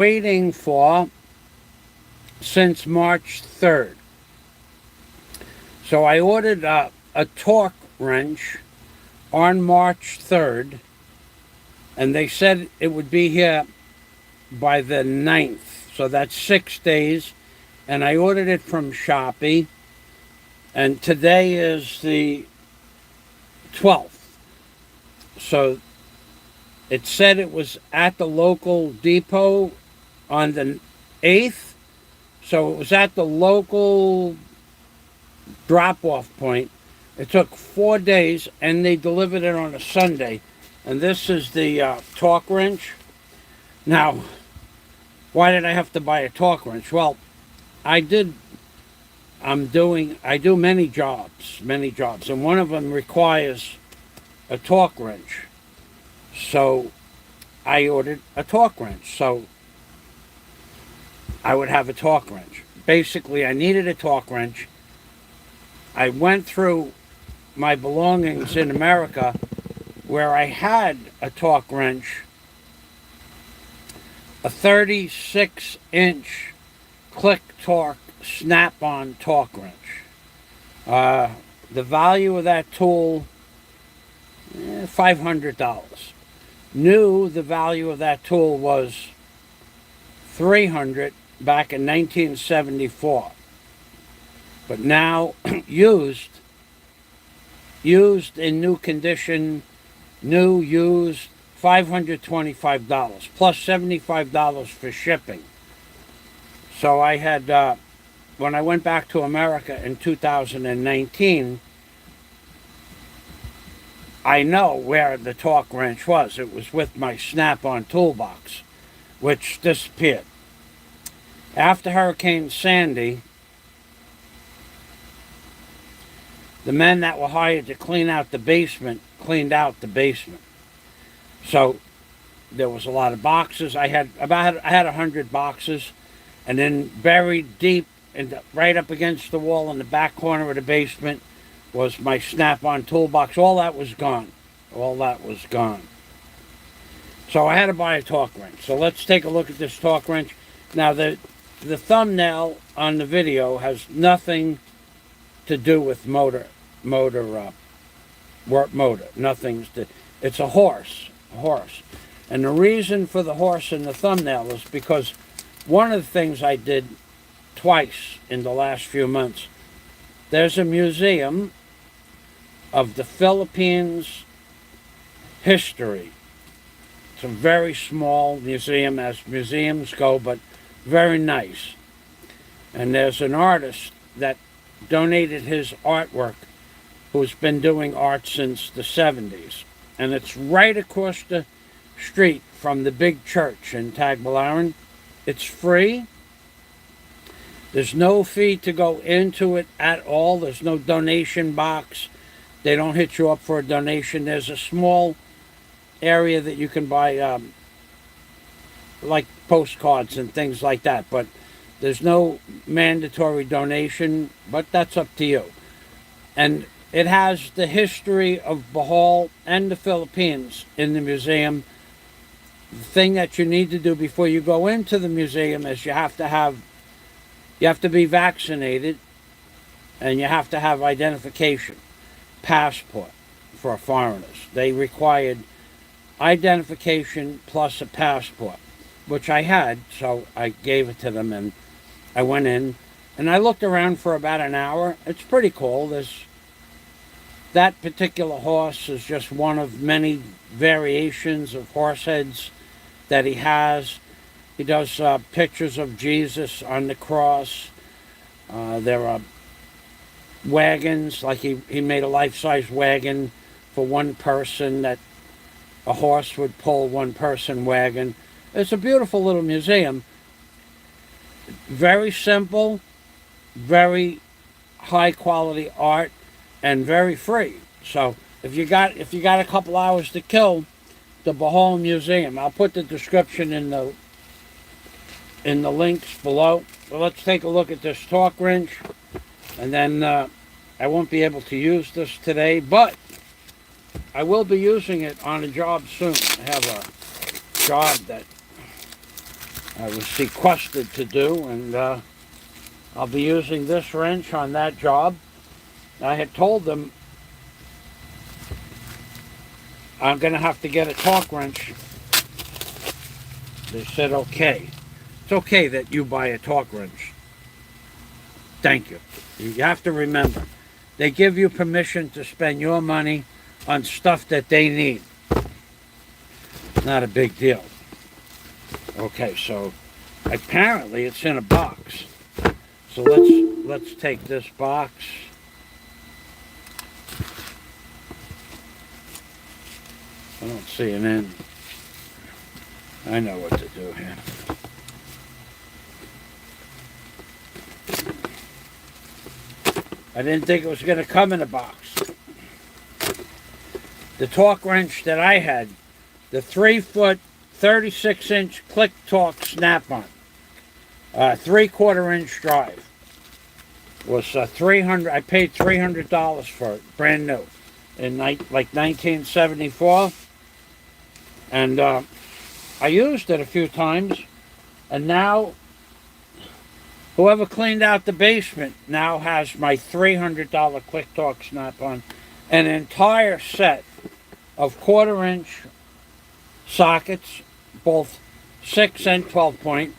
waiting for since March 3rd. So I ordered a torque wrench on March 3rd, and they said it would be here by the 9th. So that's 6 days. And I ordered it from Shopee. And today is the 12th. So it said it was at the local depot on the 8th. So it was at the local drop-off point. It took 4 days, and they delivered it on a Sunday. And this is the torque wrench. Now, why did I have to buy a torque wrench? Well, I do many jobs, and one of them requires a torque wrench. So I ordered a torque wrench, so I would have a torque wrench. Basically, I needed a torque wrench. I went through my belongings in America where I had a torque wrench, a 36-inch click torque snap-on torque wrench. The value of that tool, $500. New, the value of that tool was $300 back in 1974. But now, used in new condition, new, used, $525, plus $75 for shipping. So I had, when I went back to America in 2019, I know where the torque wrench was. It was with my snap-on toolbox, which disappeared. After Hurricane Sandy, the men that were hired to clean out the basement cleaned out the basement. So there was a lot of boxes. I had 100 boxes, and then buried deep right up against the wall in the back corner of the basement was my snap-on toolbox. All that was gone. So I had to buy a torque wrench. So let's take a look at this torque wrench. Now the thumbnail on the video has nothing to do with motor. It's a horse. And the reason for the horse in the thumbnail is because one of the things I did twice in the last few months, there's a museum of the Philippines history. It's a very small museum, as museums go, but very nice. And there's an artist that donated his artwork who's been doing art since the 70s. And it's right across the street from the big church in Tagbilaran. It's free. There's no fee to go into it at all. There's no donation box. They don't hit you up for a donation. There's a small area that you can buy like postcards and things like that. But there's no mandatory donation, but that's up to you. And it has the history of Bohol and the Philippines in the museum. The thing that you need to do before you go into the museum is you have to be vaccinated, and you have to have identification, passport for foreigners. They required identification plus a passport, which I had, so I gave it to them, and I went in, and I looked around for about an hour. It's pretty cool. That particular horse is just one of many variations of horse heads that he has. He does pictures of Jesus on the cross. There are wagons, like he made a life-size wagon for one person that a horse would pull, one-person wagon. It's a beautiful little museum. Very simple, very high-quality art, and very free. So if you got a couple hours to kill, the Bohol Museum. I'll put the description in the links below. Well, let's take a look at this torque wrench, and then I won't be able to use this today, but I will be using it on a job soon. I have a job that I was sequestered to do, and I'll be using this wrench on that job. I had told them I'm going to have to get a torque wrench. They said, okay. It's okay that you buy a torque wrench. Thank you. You have to remember, they give you permission to spend your money on stuff that they need. Not a big deal. Okay, so apparently it's in a box. So let's take this box. I don't see an end. I know what to do here. I didn't think it was going to come in a box. The torque wrench that I had, the 3-foot, 36-inch click torque snap-on, 3/4 inch drive, was $300. I paid $300 for it, brand new, in like 1974, and I used it a few times, and now whoever cleaned out the basement now has my $300 quick torque snap-on, an entire set of 1/4 inch sockets, both 6 and 12 point,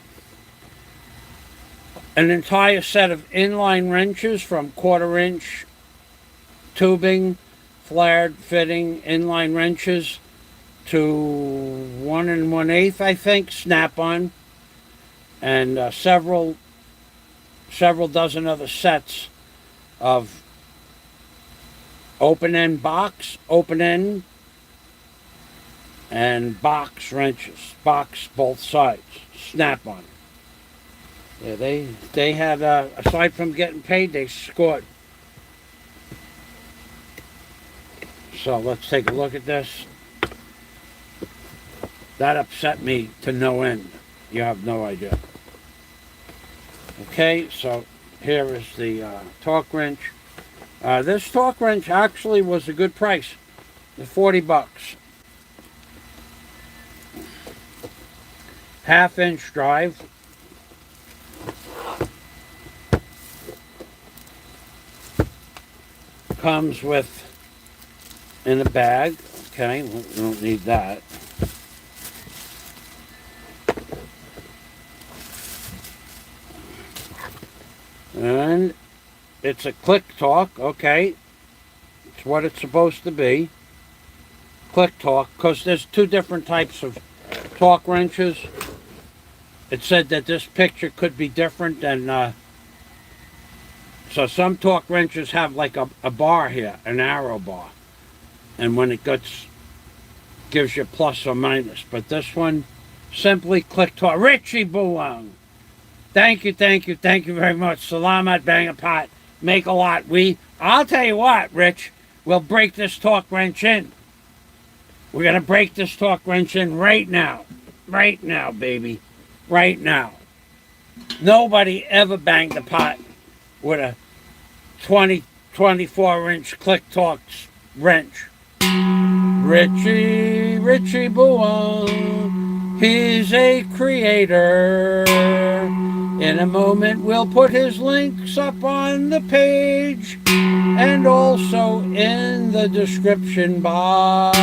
an entire set of inline wrenches from 1/4 inch tubing, flared fitting inline wrenches to 1 1/8, I think, snap-on, and several dozen other sets of open-end box, open-end, and box wrenches, box both sides, snap-on. Yeah, they had, aside from getting paid, they scored. So let's take a look at this. That upset me to no end. You have no idea. Okay, so here is the torque wrench. This torque wrench actually was a good price, $40. 1/2 inch drive. Comes with in a bag. Okay, we don't need that. And it's a click torque. Okay, it's what it's supposed to be. Click torque, because there's two different types of torque wrenches. It said that this picture could be different, and so some torque wrenches have like a bar here, an arrow bar, and when it gives you plus or minus. But this one, simply click torque. Richie Buang, thank you very much. Salamat, bang a pot, make a lot. I'll tell you what, Rich, we'll break this torque wrench in. We're gonna break this torque wrench in right now, baby, right now. Nobody ever banged a pot with a 24 inch click torque wrench. Richie Buang, he's a creator. In a moment we'll put his links up on the page and also in the description box.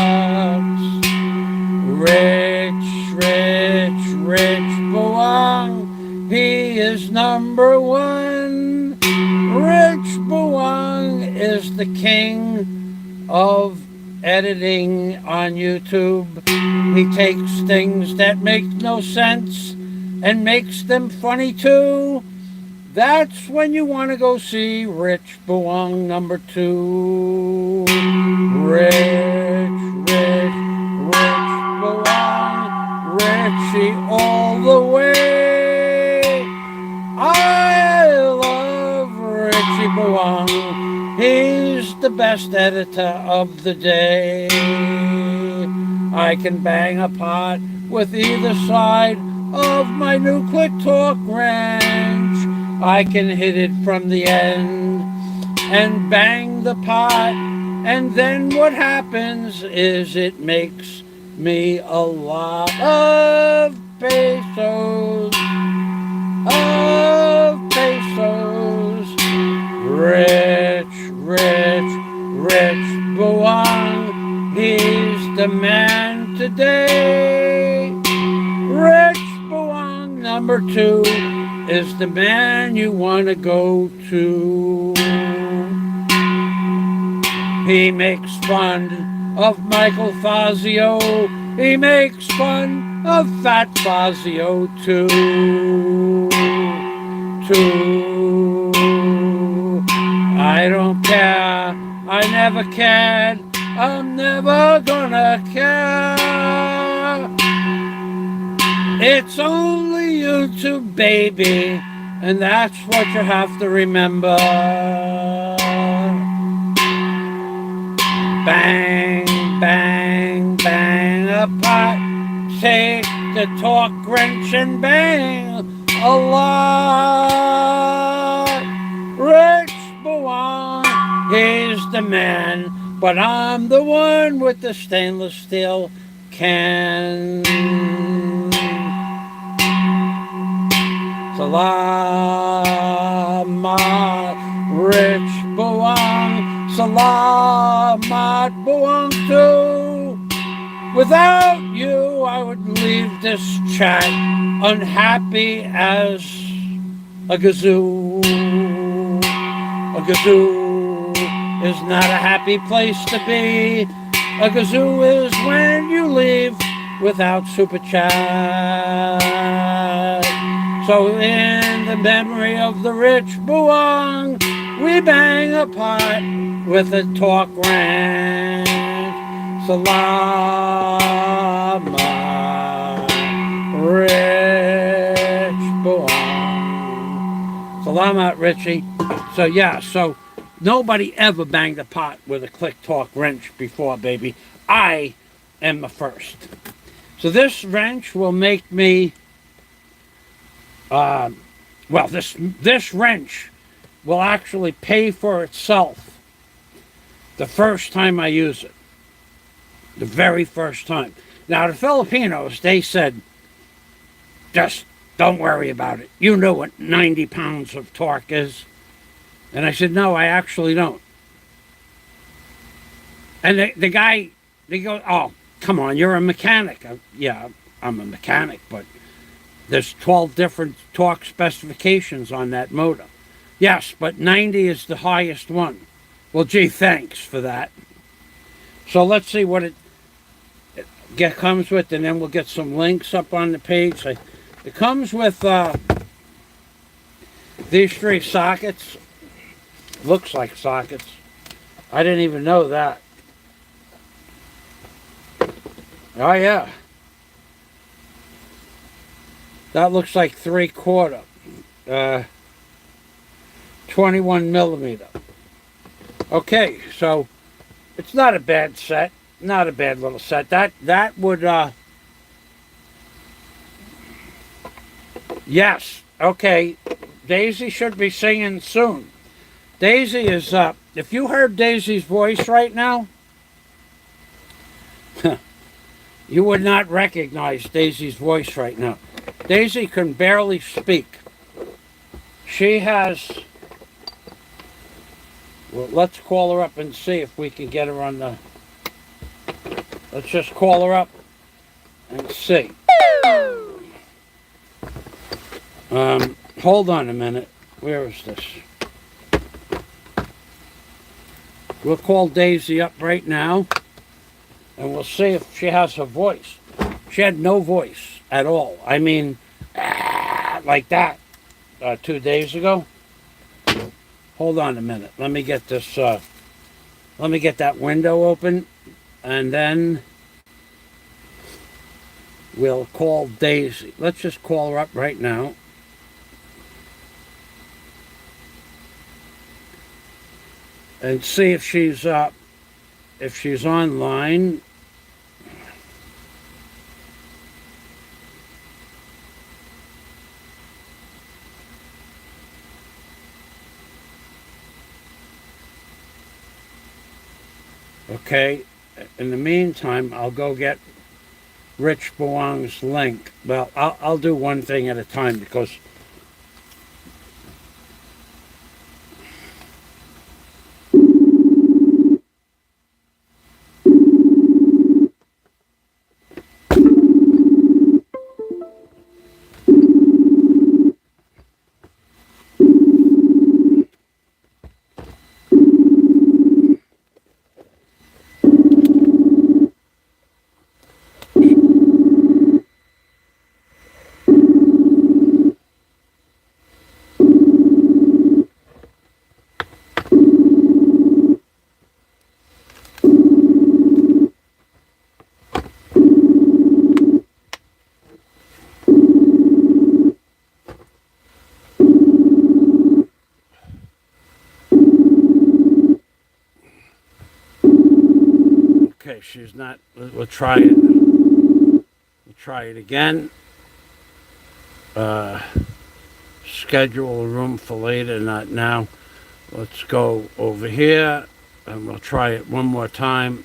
Rich Buang, he is #1. Rich Buang is the king of editing on YouTube. He takes things that make no sense and makes them funny too. That's when you want to go see Rich Buang #2. Rich Buang, Richie all the way. I love Richie Buang. He's the best editor of the day. I can bang a pot with either side of my new click torque wrench. I can hit it from the end and bang the pot, and then what happens is it makes me a lot of pesos, of pesos. Rich, rich, rich buang, he's the man today. Rich buang number 2 is the man you want to go to. He makes fun of Michael Fazio. He makes fun of Fat Fazio too. I don't care. I never cared. I'm never gonna care. It's only you two, baby, and that's what you have to remember. Bang, bang, bang a pot. Take the torque wrench and bang a lot. Rich buang, he's the man, but I'm the one with the stainless steel can. Salamat, rich buang. Salamat buang too. Without you, I would leave this chat unhappy as a gazoo. A gazoo is not a happy place to be. A gazoo is when you leave without super chat. So in the memory of the rich buang, we bang a pot with a torque wrench. Salamat, rich buang. Salamat, Richie. So yeah, so nobody ever banged a pot with a click torque wrench before, baby. I am the first. So this wrench will make me, this wrench will actually pay for itself the first time I use it. The very first time. Now, the Filipinos, they said, just don't worry about it. You know what 90 pounds of torque is. And I said, no, I actually don't. And the guy, they go, oh, come on, you're a mechanic. Yeah, I'm a mechanic, but there's 12 different torque specifications on that motor. Yes, but 90 is the highest one. Well, gee, thanks for that. So let's see what it comes with, and then we'll get some links up on the page. It comes with these 3 sockets. Looks like sockets. I didn't even know that. Oh yeah. That looks like 3/4. 21 millimeter. Okay, so it's not a bad set. Not a bad little set. That would yes. Okay. Daisy should be singing soon. Daisy is if you heard Daisy's voice right now, you would not recognize Daisy's voice right now. Daisy can barely speak. She has, well, let's call her up and see if we can get her on the, let's just call her up and see. Hold on a minute. Where is this? We'll call Daisy up right now, and we'll see if she has a voice. She had no voice at all. I mean, like that 2 days ago. Hold on a minute. Let me get this, let me get that window open, and then we'll call Daisy. Let's just call her up right now. And see if she's online. Okay. In the meantime, I'll go get Rich Buang's link. Well, I'll do one thing at a time because okay, she's not. We'll try it. We'll try it again. Schedule a room for later, not now. Let's go over here and we'll try it one more time.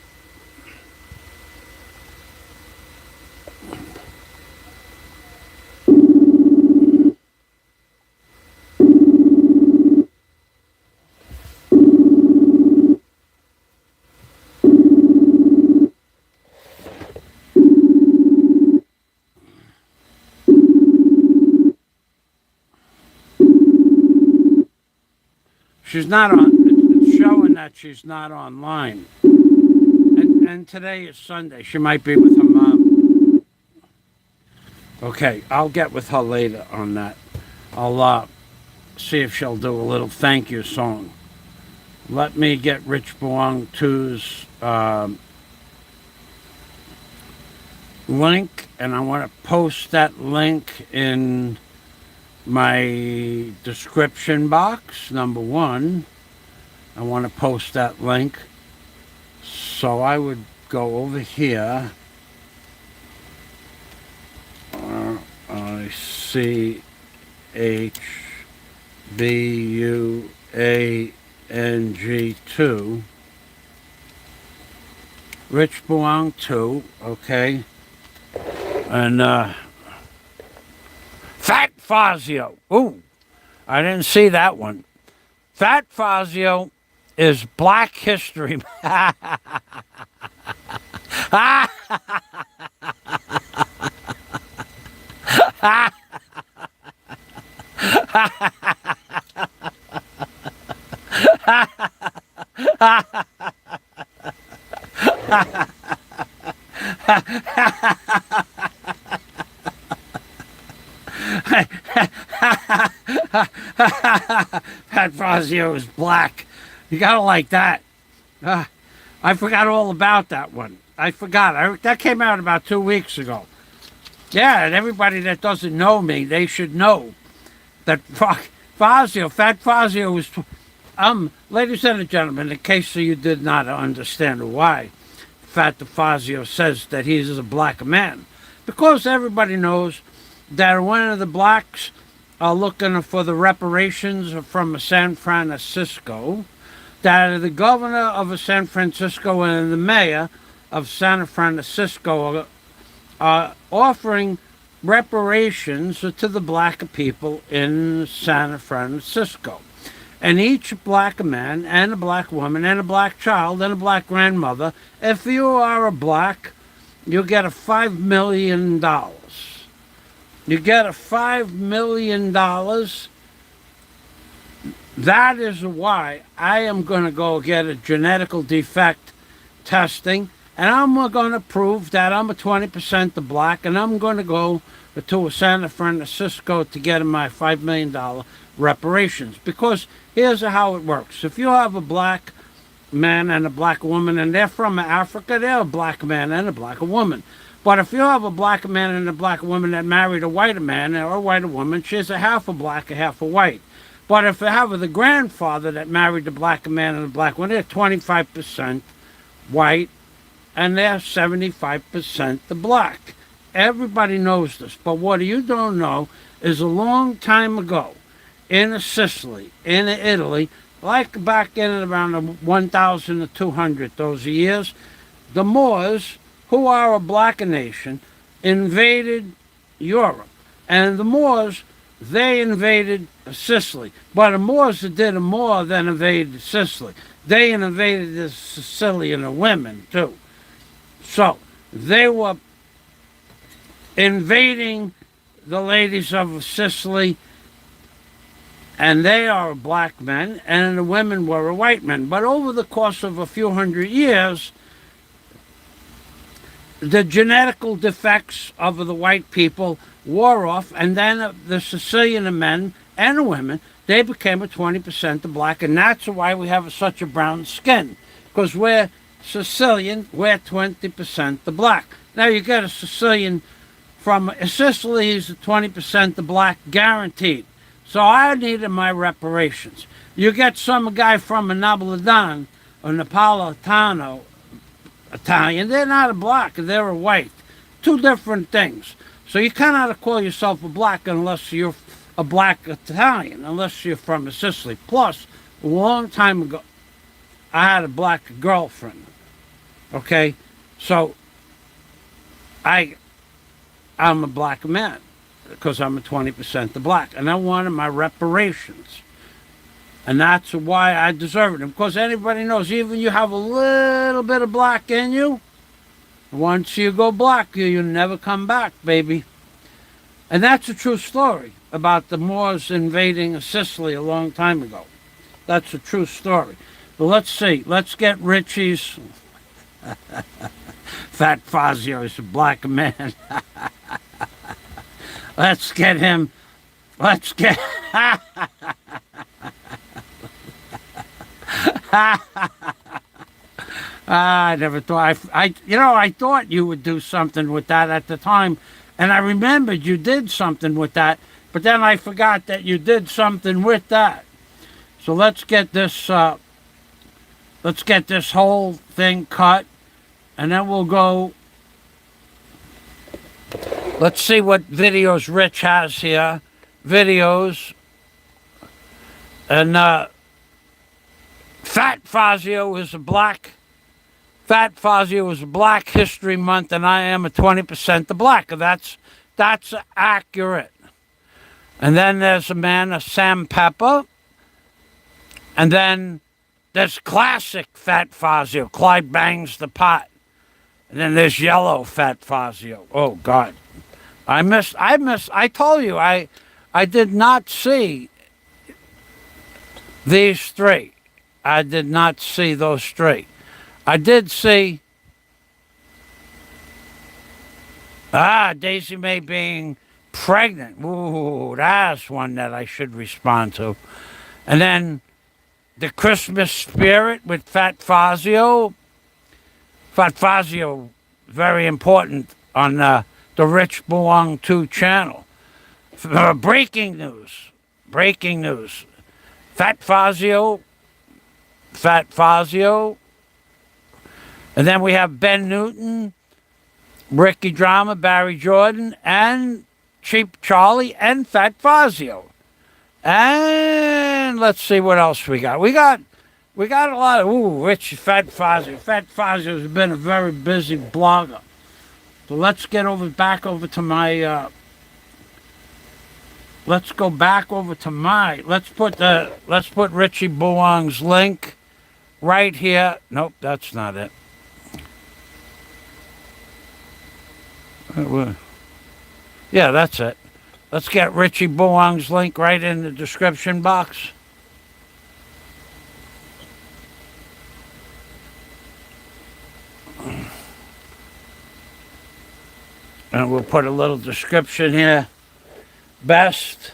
She's not on. It's showing that she's not online. And today is Sunday. She might be with her mom. Okay, I'll get with her later on that. I'll see if she'll do a little thank you song. Let me get Rich Buang 2's link, and I want to post that link in my description box. Number one, I want to post that link. So I would go over here. RICHBUANG2. Rich Buang 2, okay. And Fat Fazio. Ooh, I didn't see that one. Fat Fazio is Black History. Pat Fazio is black. You gotta like that. I forgot all about that one. I forgot. That came out about 2 weeks ago. Yeah, and everybody that doesn't know me, they should know that Fazio, Fat Fazio was... ladies and gentlemen, in case you did not understand why Fat Fazio says that he is a black man, because everybody knows that one of the blacks are looking for the reparations from San Francisco, that the governor of San Francisco and the mayor of San Francisco are offering reparations to the black people in San Francisco. And each black man and a black woman and a black child and a black grandmother, if you are a black, you get a $5 million. You get a $5 million. That is why I am going to go get a genetical defect testing, and I'm going to prove that I'm a 20% the black, and I'm going to go to San Francisco to get my $5 million reparations. Because here's how it works. If you have a black man and a black woman, and they're from Africa, they're a black man and a black woman. But if you have a black man and a black woman that married a white man or a white woman, she's a half a black, a half a white. But if you have the grandfather that married a black man and a black woman, they're 25% white and they're 75% the black. Everybody knows this. But what you don't know is a long time ago in Sicily, in Italy, like back in around 1,200 those years, the Moors, who are a black nation, invaded Europe. And the Moors, they invaded Sicily. But the Moors did more than invade Sicily. They invaded the Sicilian women, too. So, they were invading the ladies of Sicily, and they are black men, and the women were white men. But over the course of a few hundred years, the genetical defects of the white people wore off, and then the Sicilian men and the women, they became a 20% the black, and that's why we have such a brown skin, because we're Sicilian, we're 20% the black. Now you get a Sicilian from Sicily, he's 20% the black, guaranteed. So I needed my reparations. You get some guy from a Napolitan or Napolitano Italian, they're not a black, they're a white. Two different things. So you cannot call yourself a black unless you're a black Italian, unless you're from Sicily. Plus, a long time ago, I had a black girlfriend. Okay? So, I'm a black man because I'm a 20% the black. And I wanted my reparations. And that's why I deserve it. Because anybody knows, even you have a little bit of black in you, once you go black, you never come back, baby. And that's a true story about the Moors invading Sicily a long time ago. That's a true story. But let's see. Let's get Richie's... Fat Fazio is a black man. Let's get him. Let's get... I never thought... I thought you would do something with that at the time. And I remembered you did something with that. But then I forgot that you did something with that. So let's get this... let's get this whole thing cut. And then we'll go... Let's see what videos Rich has here. Videos. And Fat Fazio is a black. Fat Fazio is Black History Month, and I am a 20% the black. That's accurate. And then there's a man, a Sam Pepper. And then there's classic Fat Fazio, Clyde Bangs the Pot. And then there's yellow Fat Fazio. Oh, God. I told you, I did not see these three. I did not see those three. I did see, Daisy Mae being pregnant. Ooh, that's one that I should respond to. And then the Christmas spirit with Fat Fazio. Fat Fazio, very important on the Rich Buang 2 channel. Breaking news. Fat Fazio. And then we have Ben Newton, Ricky Drama, Barry Jordan, and Cheap Charlie, and Fat Fazio. And let's see what else we got. We got a lot of, Rich Fat Fazio. Fat Fazio has been a very busy blogger. So let's get back over to my, let's go back over to my, let's put Richie Buang's link right here. Nope, that's not it. Yeah, that's it. Let's get Richie Buang's link right in the description box. And we'll put a little description here. Best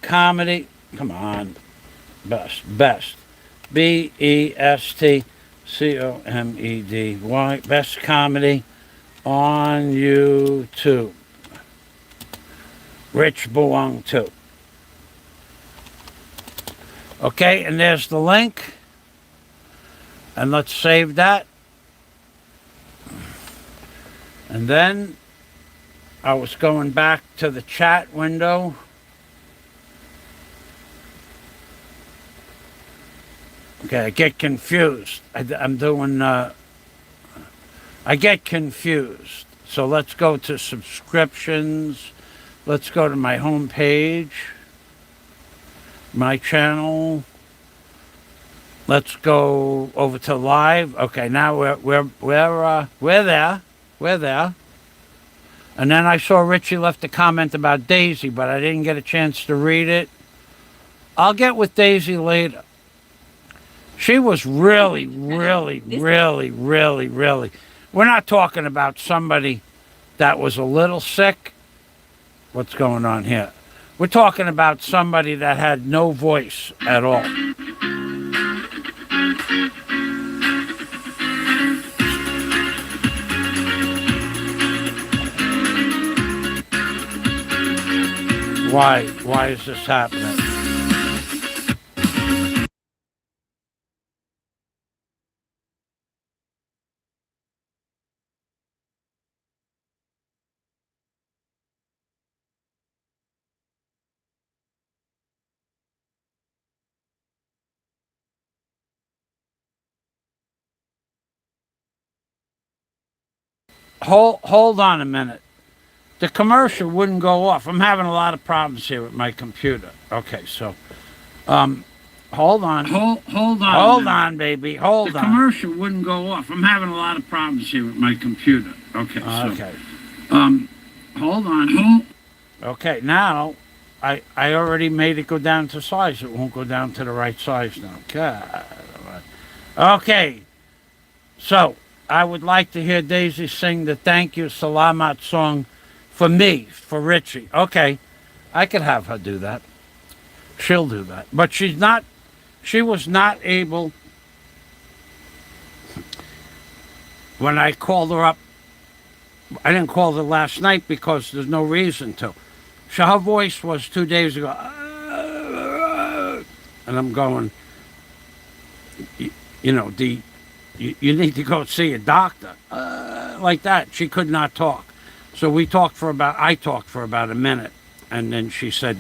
comedy. Come on. Best. BEST COMEDY. Best comedy on YouTube. Rich Buang 2. Okay, and there's the link. And let's save that. And then I was going back to the chat window. Okay, I get confused. I'm doing, I get confused. So let's go to subscriptions. Let's go to my home page, my channel. Let's go over to live. Okay, now we're there. We're there. And then I saw Richie left a comment about Daisy, but I didn't get a chance to read it. I'll get with Daisy later. She was really. We're not talking about somebody that was a little sick. What's going on here? We're talking about somebody that had no voice at all. Why is this happening? Hold on a minute. The commercial wouldn't go off. I'm having a lot of problems here with my computer. Okay, so, hold on. Hold on, baby. Hold on. The commercial wouldn't go off. I'm having a lot of problems here with my computer. Okay, so, hold on. Okay, now, I already made it go down to size. It won't go down to the right size now. God. Okay, so I would like to hear Daisy sing the Thank You Salamat song for me, for Richie. Okay, I could have her do that. She'll do that. But she was not able, when I called her up, I didn't call her last night because there's no reason to. So her voice was 2 days ago, and I'm going, you know, you need to go see a doctor, like that. She could not talk. So I talked for about a minute, and then she said,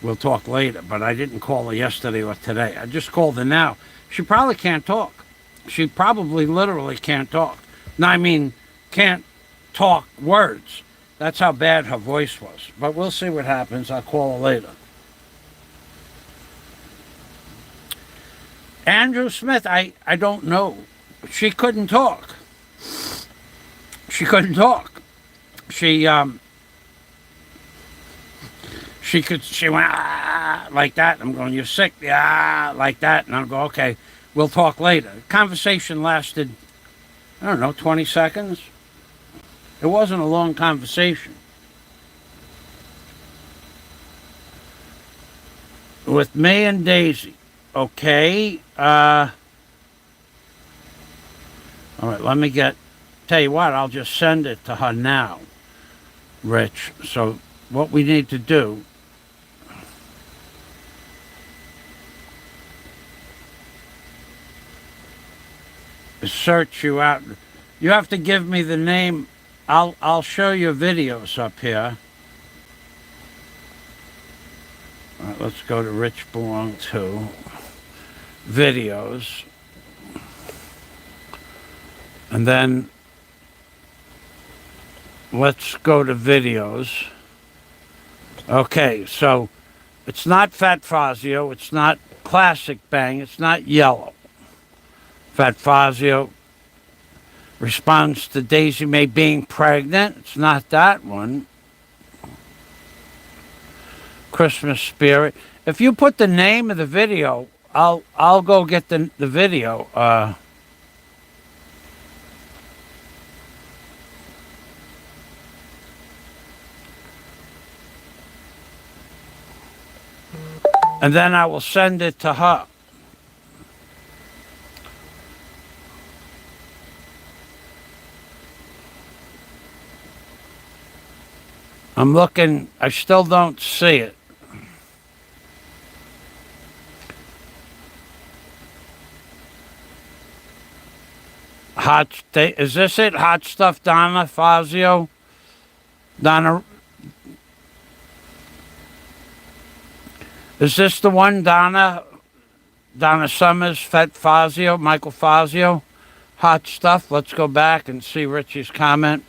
we'll talk later. But I didn't call her yesterday or today. I just called her now. She probably can't talk. She probably literally can't talk. No, I mean, can't talk words. That's how bad her voice was. But we'll see what happens. I'll call her later. Andrew Smith, I don't know. She couldn't talk. She couldn't talk. She went like that. I'm going, you're sick, like that. And I'll go, okay, we'll talk later. The conversation lasted, I don't know, 20 seconds. It wasn't a long conversation. With me and Daisy. Okay. All right, tell you what, I'll just send it to her now, Rich. So what we need to do is search you out. You have to give me the name. I'll show you videos up here. All right, let's go to Rich Buang 2. Videos. And then let's go to videos. Okay, so it's not Fat Fazio, it's not Classic Bang, it's not Yellow. Fat Fazio responds to Daisy May being pregnant. It's not that one. Christmas Spirit. If you put the name of the video, I'll go get the video. And then I will send it to her. I'm looking, I still don't see it. Is this it? Hot Stuff Donna Fazio? Donna. Is this the one, Donna? Donna Summers, Fet Fazio, Michael Fazio. Hot stuff. Let's go back and see Richie's comment.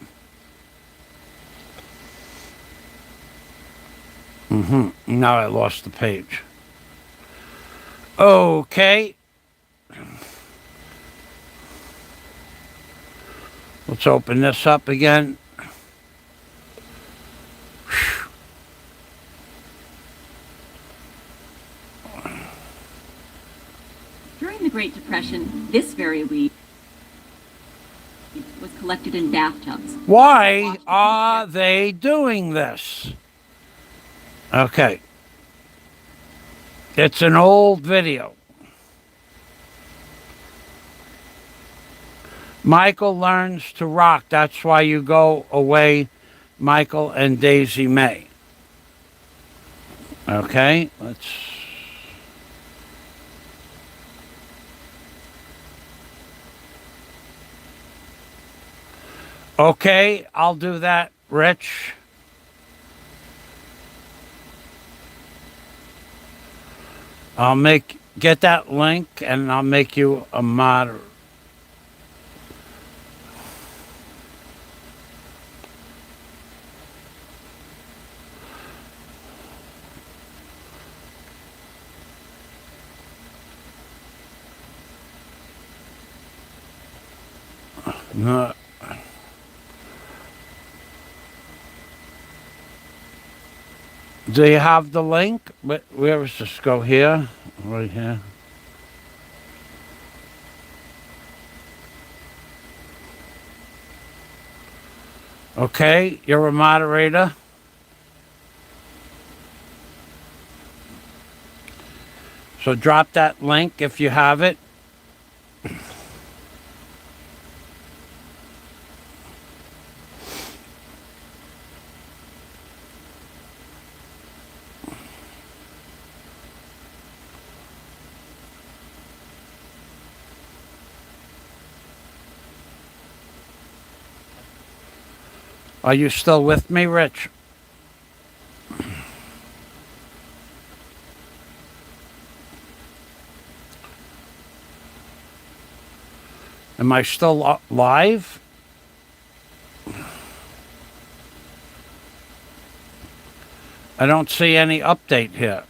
Now I lost the page. Okay. Let's open this up again. During the Great Depression, this very weed was collected in bathtubs. Why are they doing this? Okay. It's an old video. Michael learns to rock. That's why you go away, Michael and Daisy May. Okay, let's... Okay, I'll do that, Rich. I'll get that link and I'll make you a moderator. No. Do you have the link? Where is this? Go here? Right here. Okay, you're a moderator. So drop that link if you have it. Are you still with me, Rich? Am I still live? I don't see any update here.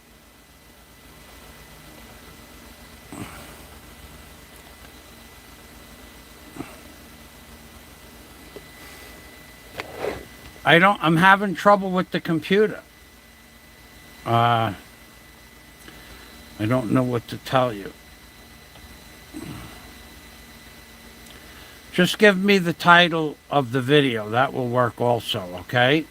I'm having trouble with the computer. I don't know what to tell you. Just give me the title of the video. That will work also, okay?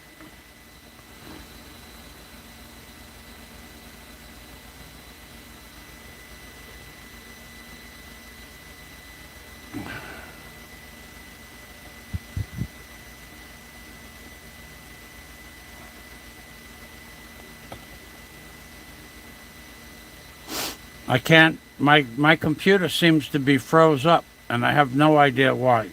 I can't, my computer seems to be froze up, and I have no idea why.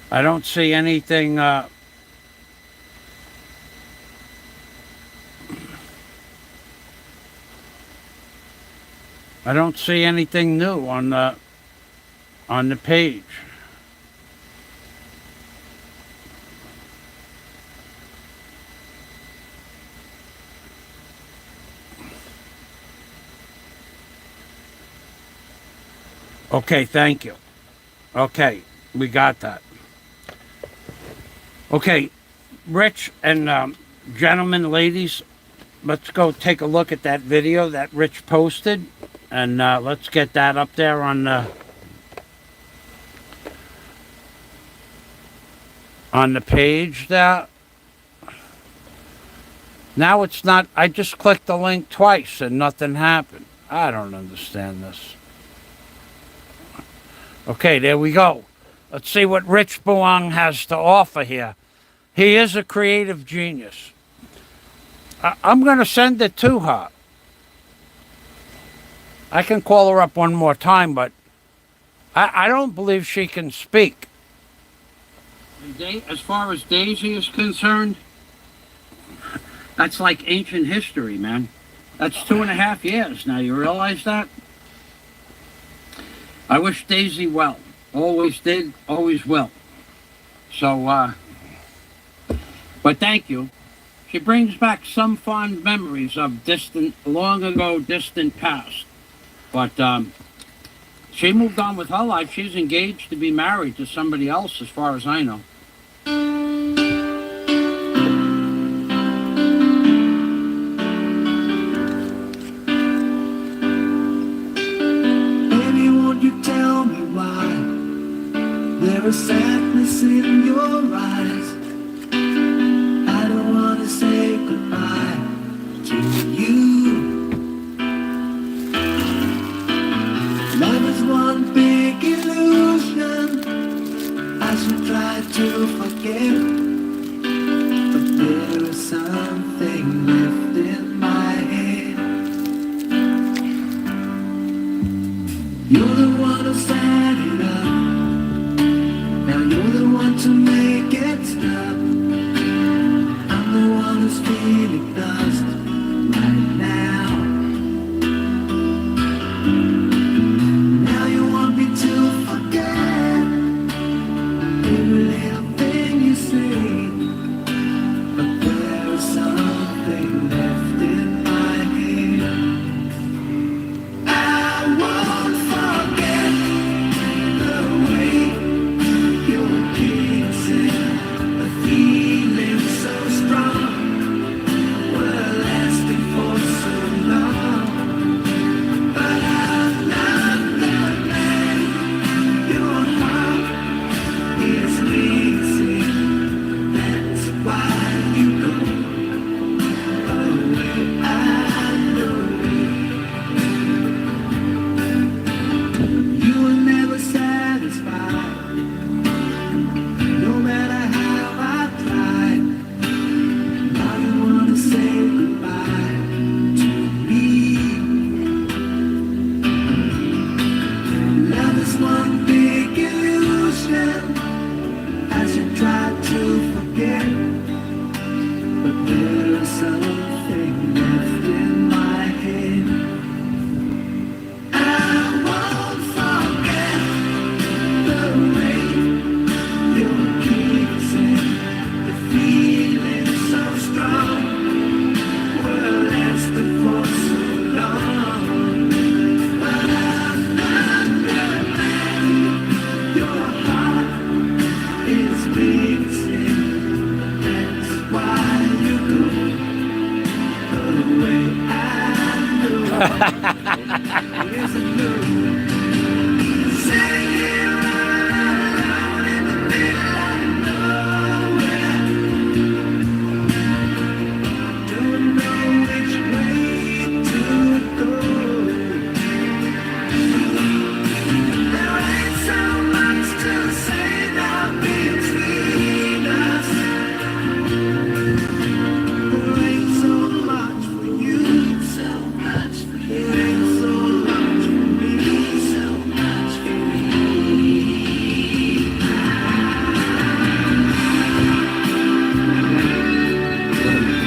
I don't see anything, I don't see anything new on the page. Okay, thank you. Okay, we got that. Okay, Rich and gentlemen, ladies, let's go take a look at that video that Rich posted, and let's get that up there on the page there. Now it's not, I just clicked the link twice and nothing happened. I don't understand this. Okay, there we go. Let's see what Rich Buang has to offer here. He is a creative genius. I'm going to send it to her. I can call her up one more time, but I don't believe she can speak. As far as Daisy is concerned, That's like ancient history, man. That's 2.5 years now. You realize that? I wish Daisy well. Always did, always will. So, but thank you. She brings back some fond memories of long ago, distant past. But she moved on with her life. She's engaged to be married to somebody else, as far as I know. Baby, won't you tell me why there is sadness in your eyes? I don't want to say goodbye to you. Love is one big illusion. I should try to forget, but there is something left in my head. You're the one who set it up. Now you're the one to make it stop. I'm the one who's feeling lost right now. Now you want me to forget every little thing you say, but there is something left in my head. I won't forget the way you're kissing, the feeling so strong. We're lasting for so long, but I'm not the man your heart is missing. That's why you go away. I know you were never satisfied, no matter how I tried. Now you wanna say goodbye to me. Love is one big illusion. I should try to forget, but there is something left in my head. I won't forget the way you're kissing, the feeling so strong. We're lasting for so long, but I'm not the man your heart is missing. That's why you go away. I know it isn't new. Sitting here alone in the middle of nowhere, don't know which way to go. There ain't so much to say now between us. There ain't so much for you, so much for you. There ain't so much for me, so much for me.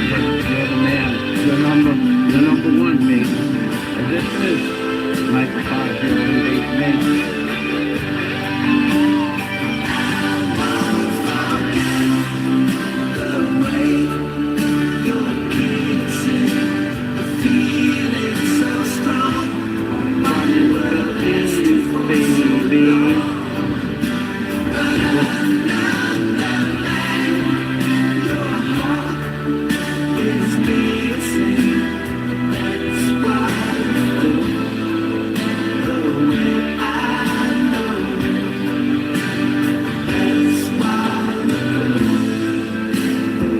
You're the man. You're number one, mate. And this is my 508 man. The way you're kissing, the feeling so strong. My world is too full, Baby. but I'm not the man your heart is missing. That's why you go away. I know. That's why you go.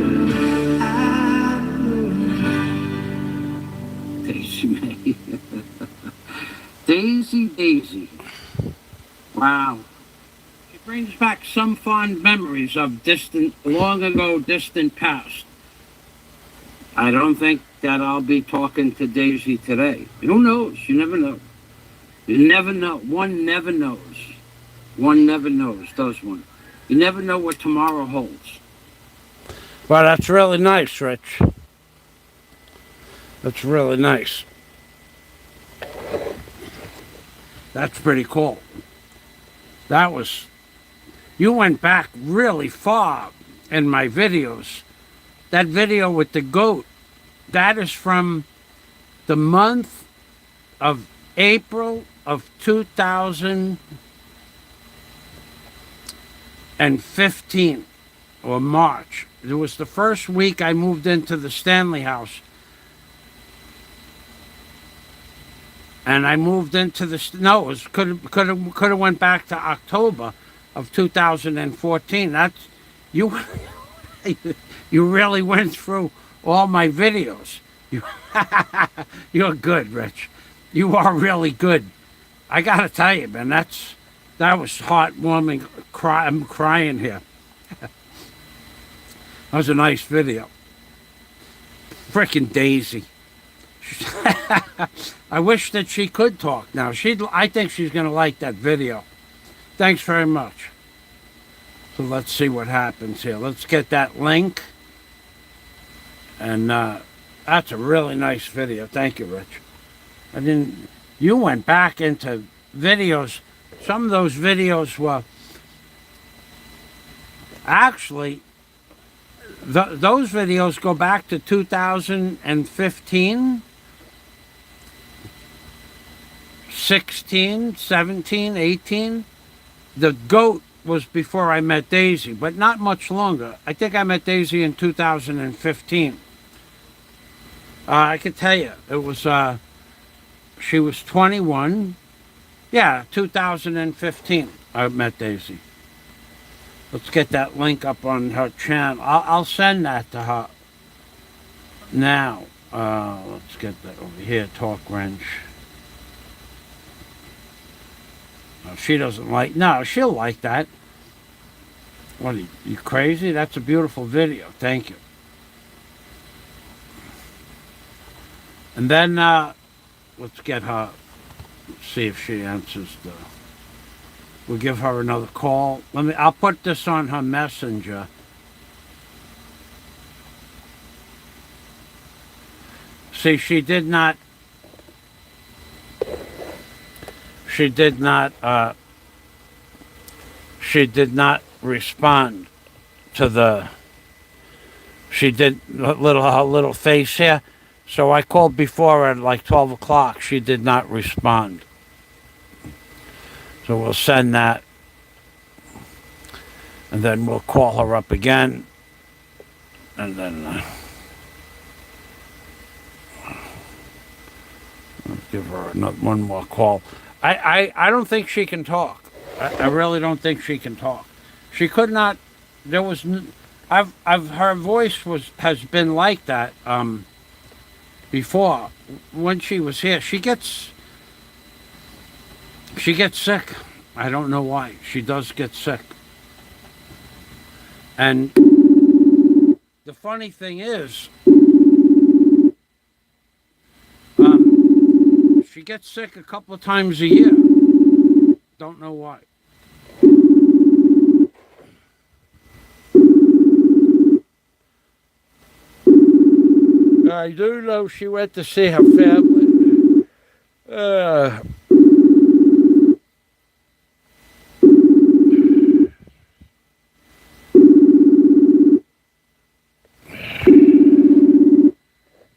I know. Daisy May. Daisy. Wow. She brings back some fond memories of long ago, distant past. I don't think that I'll be talking to Daisy today. Who knows? You never know. You never know. One never knows. One never knows, does one? You never know what tomorrow holds. Well, that's really nice, Rich. That's really nice. That's pretty cool. That was, you went back really far in my videos. That video with the goat, that is from the month of April of 2015 or March. It was the first week I moved into the Stanley house. And I moved into the, no, it was, could have went back to October of 2014. That's, you, you really went through all my videos. You're good, Rich. You are really good. I gotta tell you, man, that was heartwarming. I'm crying here. That was a nice video. Frickin' Daisy. I wish that she could talk now. I think she's gonna like that video. Thanks very much. So let's see what happens here. Let's get that link. And that's a really nice video. Thank you, Rich. You went back into videos. Some of those videos were actually, those videos go back to 2015, 16, 17, 18. The goat was before I met Daisy, but not much longer. I think I met Daisy in 2015. I can tell you, it was, she was 21. Yeah, 2015, I met Daisy. Let's get that link up on her channel. I'll send that to her now. Let's get that over here, Talk Wrench. No, she doesn't like, no, she'll like that. What, are you crazy? That's a beautiful video. Thank you. And then, let's get her, see if she answers the, we'll give her another call. I'll put this on her messenger. See, she did not respond to the, she did her little face here. So I called before at like 12 o'clock. She did not respond. So we'll send that. And then we'll call her up again. And then let's give her one more call. I don't think she can talk. I really don't think she can talk. She could not. There was. Her voice has been like that. Before, when she was here, she gets sick. I don't know why. She does get sick. And the funny thing is, she gets sick a couple of times a year. Don't know why. I do know she went to see her family.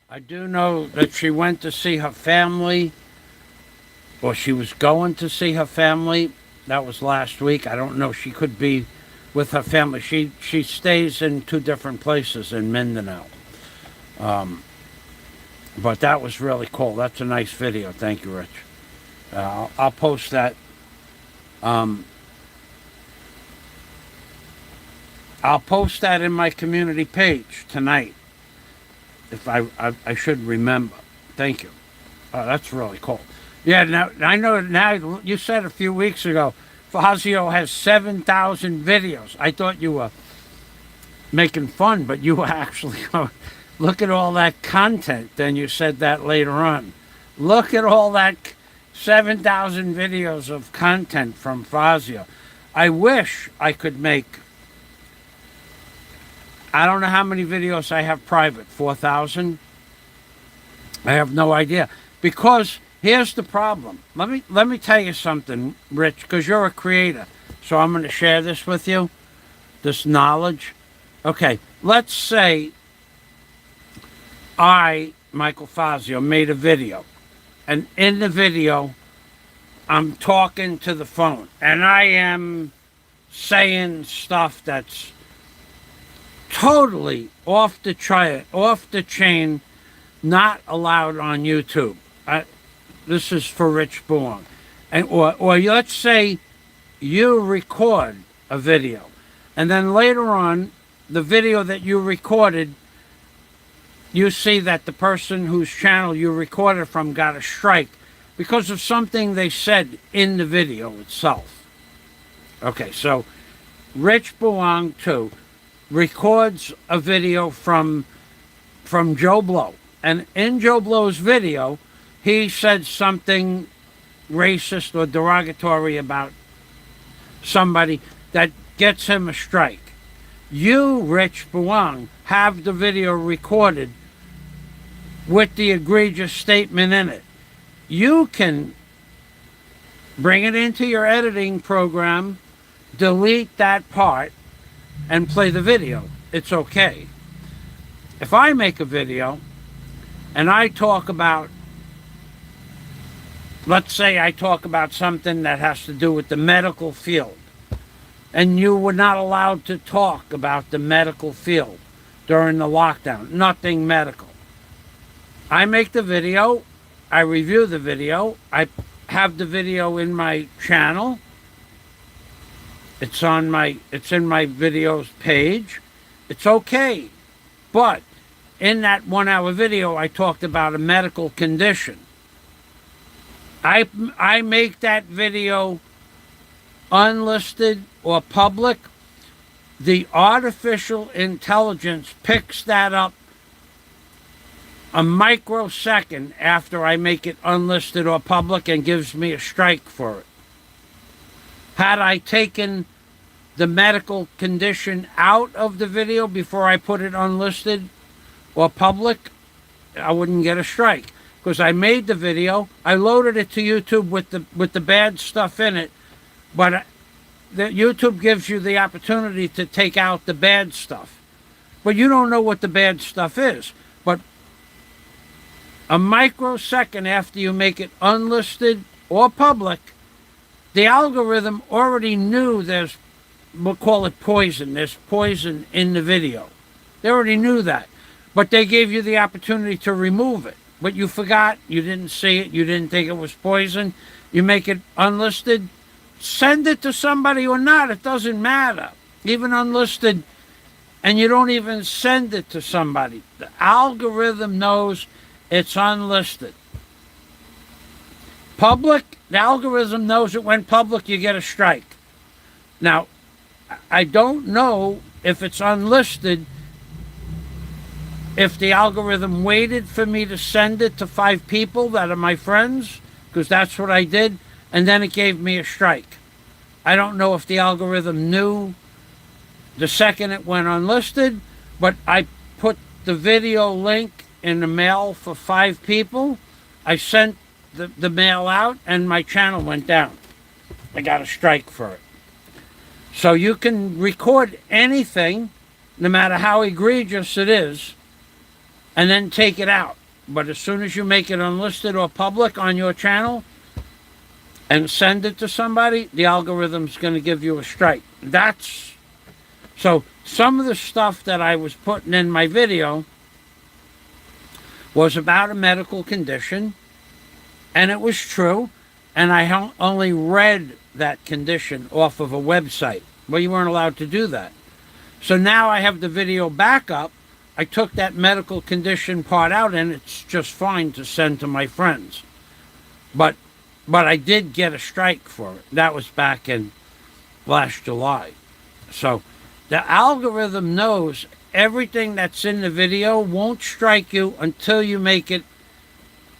I do know that she went to see her family, or she was going to see her family. That was last week. I don't know. She could be with her family. She stays in two different places in Mindanao. But that was really cool. That's a nice video. Thank you, Rich. I'll post that. I'll post that in my community page tonight. If I should remember. Thank you. That's really cool. Yeah, now I know. Now you said a few weeks ago, Fazio has 7,000 videos. I thought you were making fun, but you were actually. Look at all that content. Then you said that later on. Look at all that 7,000 videos of content from Fazio. I wish I could make, I don't know how many videos I have private, 4,000. I have no idea. Because here's the problem. Let me tell you something, Rich, because you're a creator. So I'm going to share this with you, this knowledge. Okay, let's say I, Michael Fazio, made a video. And in the video, I'm talking to the phone. And I am saying stuff that's totally off the chain, not allowed on YouTube. This is for Rich Buang. And or let's say you record a video, and then later on, the video that you recorded, you see that the person whose channel you recorded from got a strike because of something they said in the video itself. Okay, so Rich Buang too records a video from Joe Blow. And in Joe Blow's video, he said something racist or derogatory about somebody that gets him a strike. You, Rich Buang, have the video recorded with the egregious statement in it. You can bring it into your editing program, delete that part, and play the video. It's okay. If I make a video and I talk about, let's say I talk about something that has to do with the medical field, and you were not allowed to talk about the medical field during the lockdown, nothing medical. I make the video, I review the video, I have the video in my channel. It's in my videos page. It's okay. But in that 1 hour video, I talked about a medical condition. I make that video unlisted or public. The artificial intelligence picks that up a microsecond after I make it unlisted or public and gives me a strike for it. Had I taken the medical condition out of the video before I put it unlisted or public, I wouldn't get a strike. Because I made the video, I loaded it to YouTube with the bad stuff in it, but YouTube gives you the opportunity to take out the bad stuff. But you don't know what the bad stuff is. But a microsecond after you make it unlisted or public, the algorithm already knew there's, we'll call it poison. There's poison in the video. They already knew that. But they gave you the opportunity to remove it. But you forgot, you didn't see it, you didn't think it was poison. You make it unlisted, send it to somebody or not, it doesn't matter. Even unlisted, and you don't even send it to somebody. The algorithm knows it's unlisted. Public, the algorithm knows it went public, you get a strike. Now, I don't know if it's unlisted, if the algorithm waited for me to send it to 5 people that are my friends, because that's what I did, and then it gave me a strike. I don't know if the algorithm knew the second it went unlisted, but I put the video link in the mail for 5 people. I sent the mail out, and my channel went down. I got a strike for it. So you can record anything, no matter how egregious it is, and then take it out. But as soon as you make it unlisted or public on your channel and send it to somebody, the algorithm's going to give you a strike. That's so some of the stuff that I was putting in my video was about a medical condition, and it was true, and I only read that condition off of a website. Well, you weren't allowed to do that. So now I have the video back up. I took that medical condition part out, and it's just fine to send to my friends. But I did get a strike for it. That was back in last July. So the algorithm knows everything that's in the video won't strike you until you make it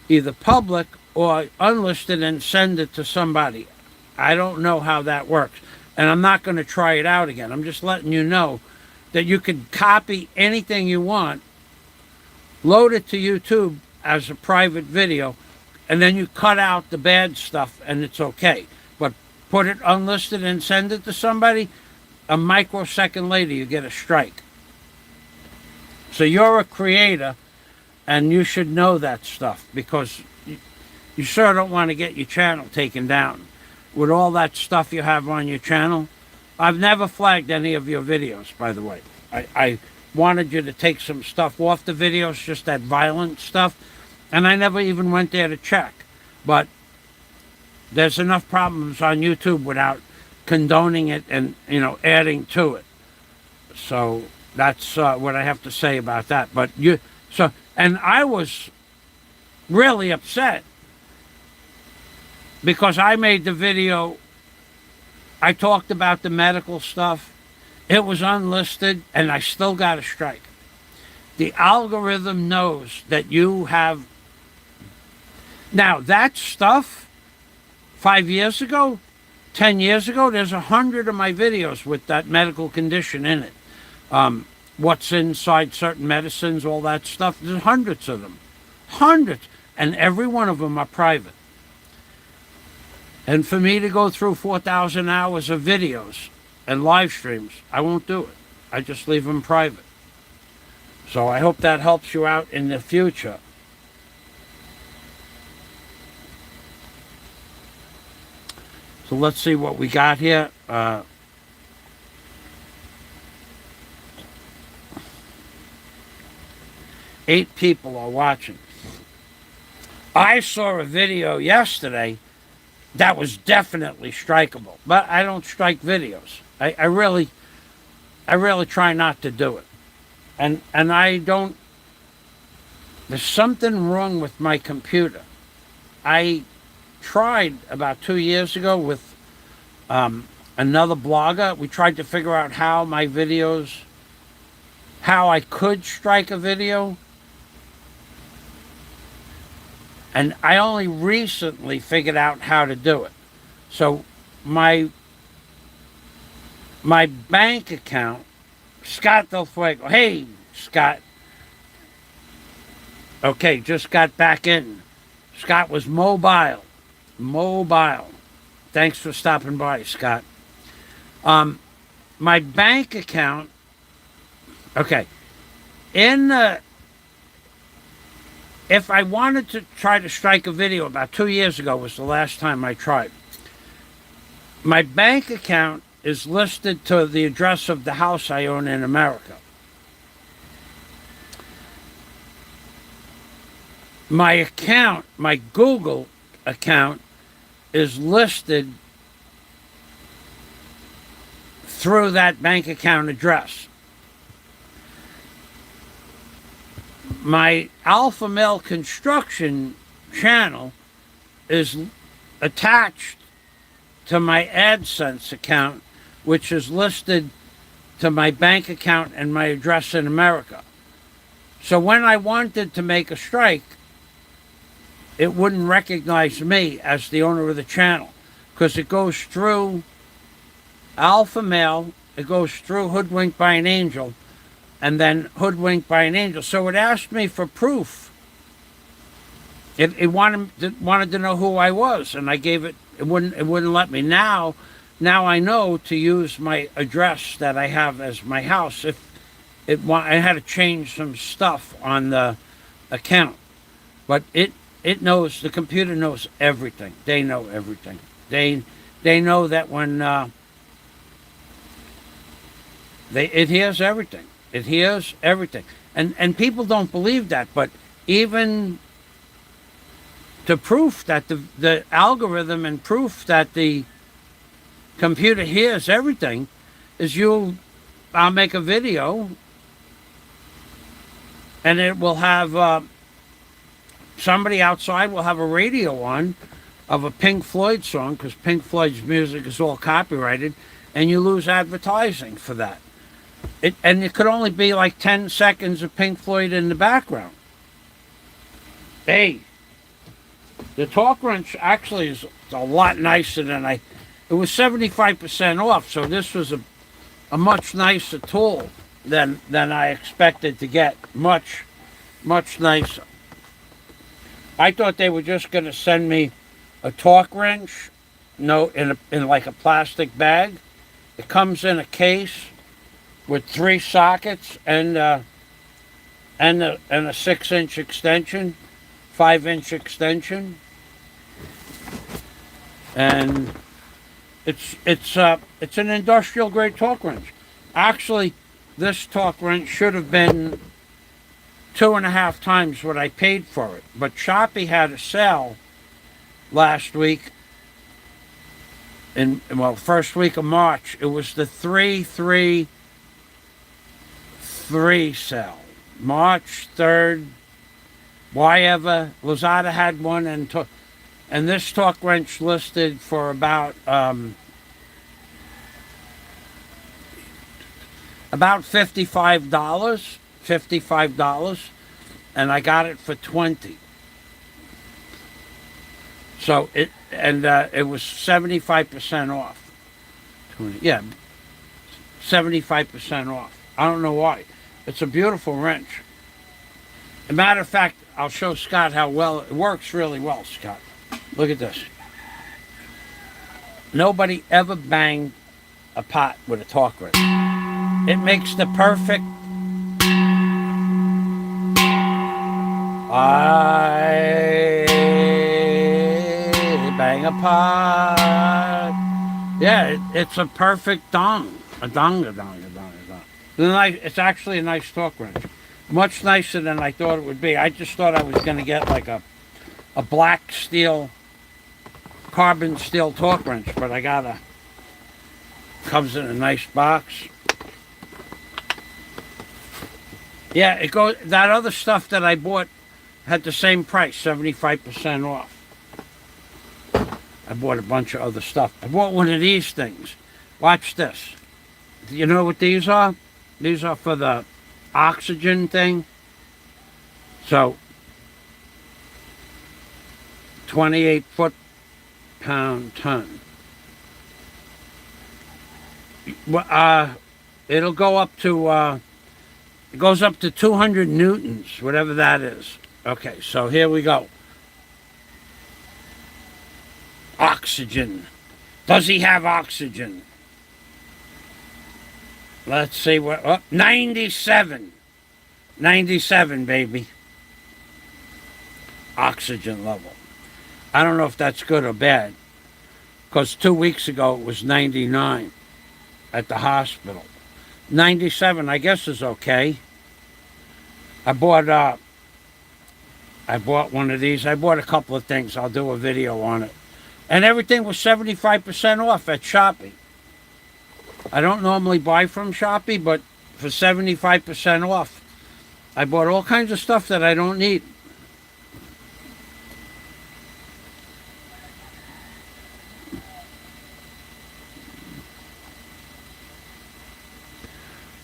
either public or unlisted and send it to somebody. I don't know how that works, and I'm not going to try it out again. I'm just letting you know that you can copy anything you want, load it to YouTube, as a private video, and then you cut out the bad stuff and it's okay. But put it unlisted and send it to somebody, a microsecond later you get a strike. So you're a creator and you should know that stuff, because you sure don't want to get your channel taken down with all that stuff you have on your channel. I've never flagged any of your videos, by the way. I wanted you to take some stuff off the videos, just that violent stuff, and I never even went there to check. But there's enough problems on YouTube without condoning it and, you know, adding to it. So that's what I have to say about that. But and I was really upset because I made the video, I talked about the medical stuff, it was unlisted, and I still got a strike. The algorithm knows that you have... Now, that stuff, 5 years ago, 10 years ago, there's 100 of my videos with that medical condition in it. What's inside certain medicines, all that stuff, there's hundreds of them. Hundreds. And every one of them are private. And for me to go through 4,000 hours of videos and live streams, I won't do it. I just leave them private. So I hope that helps you out in the future. So let's see what we got here. 8 people are watching. I saw a video yesterday that was definitely strikeable, but I don't strike videos. I really try not to do it. And I don't... There's something wrong with my computer. I tried about 2 years ago with another blogger. We tried to figure out how my videos, how I could strike a video. And I only recently figured out how to do it. So my bank account, Scott Del Fuego. Hey, Scott. Okay, just got back in. Scott was mobile. Thanks for stopping by, Scott. My bank account, okay, if I wanted to try to strike a video, about 2 years ago was the last time I tried. My bank account is listed to the address of the house I own in America. My account, my Google account, is listed through that bank account address. My Alpha Male Construction channel is attached to my AdSense account, which is listed to my bank account and my address in America. So when I wanted to make a strike, it wouldn't recognize me as the owner of the channel, because it goes through Alpha Male, it goes through Hoodwinked by an Angel, and then Hoodwinked by an Angel. So it asked me for proof. It wanted to know who I was, and I gave it. It wouldn't let me. Now I know to use my address that I have as my house. If I had to change some stuff on the account, but it knows. The computer knows everything. They know everything. They know that when it hears everything. It hears everything. And people don't believe that, but even to proof that the algorithm and proof that the computer hears everything is I'll make a video and it will have somebody outside will have a radio on of a Pink Floyd song, because Pink Floyd's music is all copyrighted, and you lose advertising for that. And it could only be like 10 seconds of Pink Floyd in the background. Hey, the Talk Wrench actually is a lot nicer than it was 75% off, so this was a much nicer tool than I expected to get. Much nicer. I thought they were just going to send me a torque wrench, no, in like a plastic bag. It comes in a case with 3 sockets and a 6-inch extension, 5-inch extension, and it's an industrial grade torque wrench. Actually, this torque wrench should have been 2.5 times what I paid for it. But Shopee had a sale last week, first week of March. It was the 333 sale. March 3rd, whatever. Lazada had one, and this torque wrench listed for about $55, and I got it for $20. So it was 75% off. 75% off. I don't know why. It's a beautiful wrench. As a matter of fact, I'll show Scott how well it works. Really well, Scott. Look at this. Nobody ever banged a pot with a torque wrench. It makes the perfect. I bang a pot. Yeah, it's a perfect dong. A dong. It's actually a nice torque wrench. Much nicer than I thought it would be. I just thought I was going to get like a black steel, carbon steel torque wrench, but I got comes in a nice box. Yeah, it goes. That other stuff that I bought had the same price, 75% off. I bought a bunch of other stuff. I bought one of these things. Watch this. Do you know what these are? These are for the oxygen thing. So, 28 foot-pound ton. It'll go up to, it goes up to 200 newtons, whatever that is. Okay, so here we go. Oxygen. Does he have oxygen? Let's see what. Oh, 97. 97, baby. Oxygen level. I don't know if that's good or bad, because 2 weeks ago it was 99 at the hospital. 97, I guess, is okay. I bought one of these. I bought a couple of things. I'll do a video on it. And everything was 75% off at Shopee. I don't normally buy from Shopee, but for 75% off, I bought all kinds of stuff that I don't need.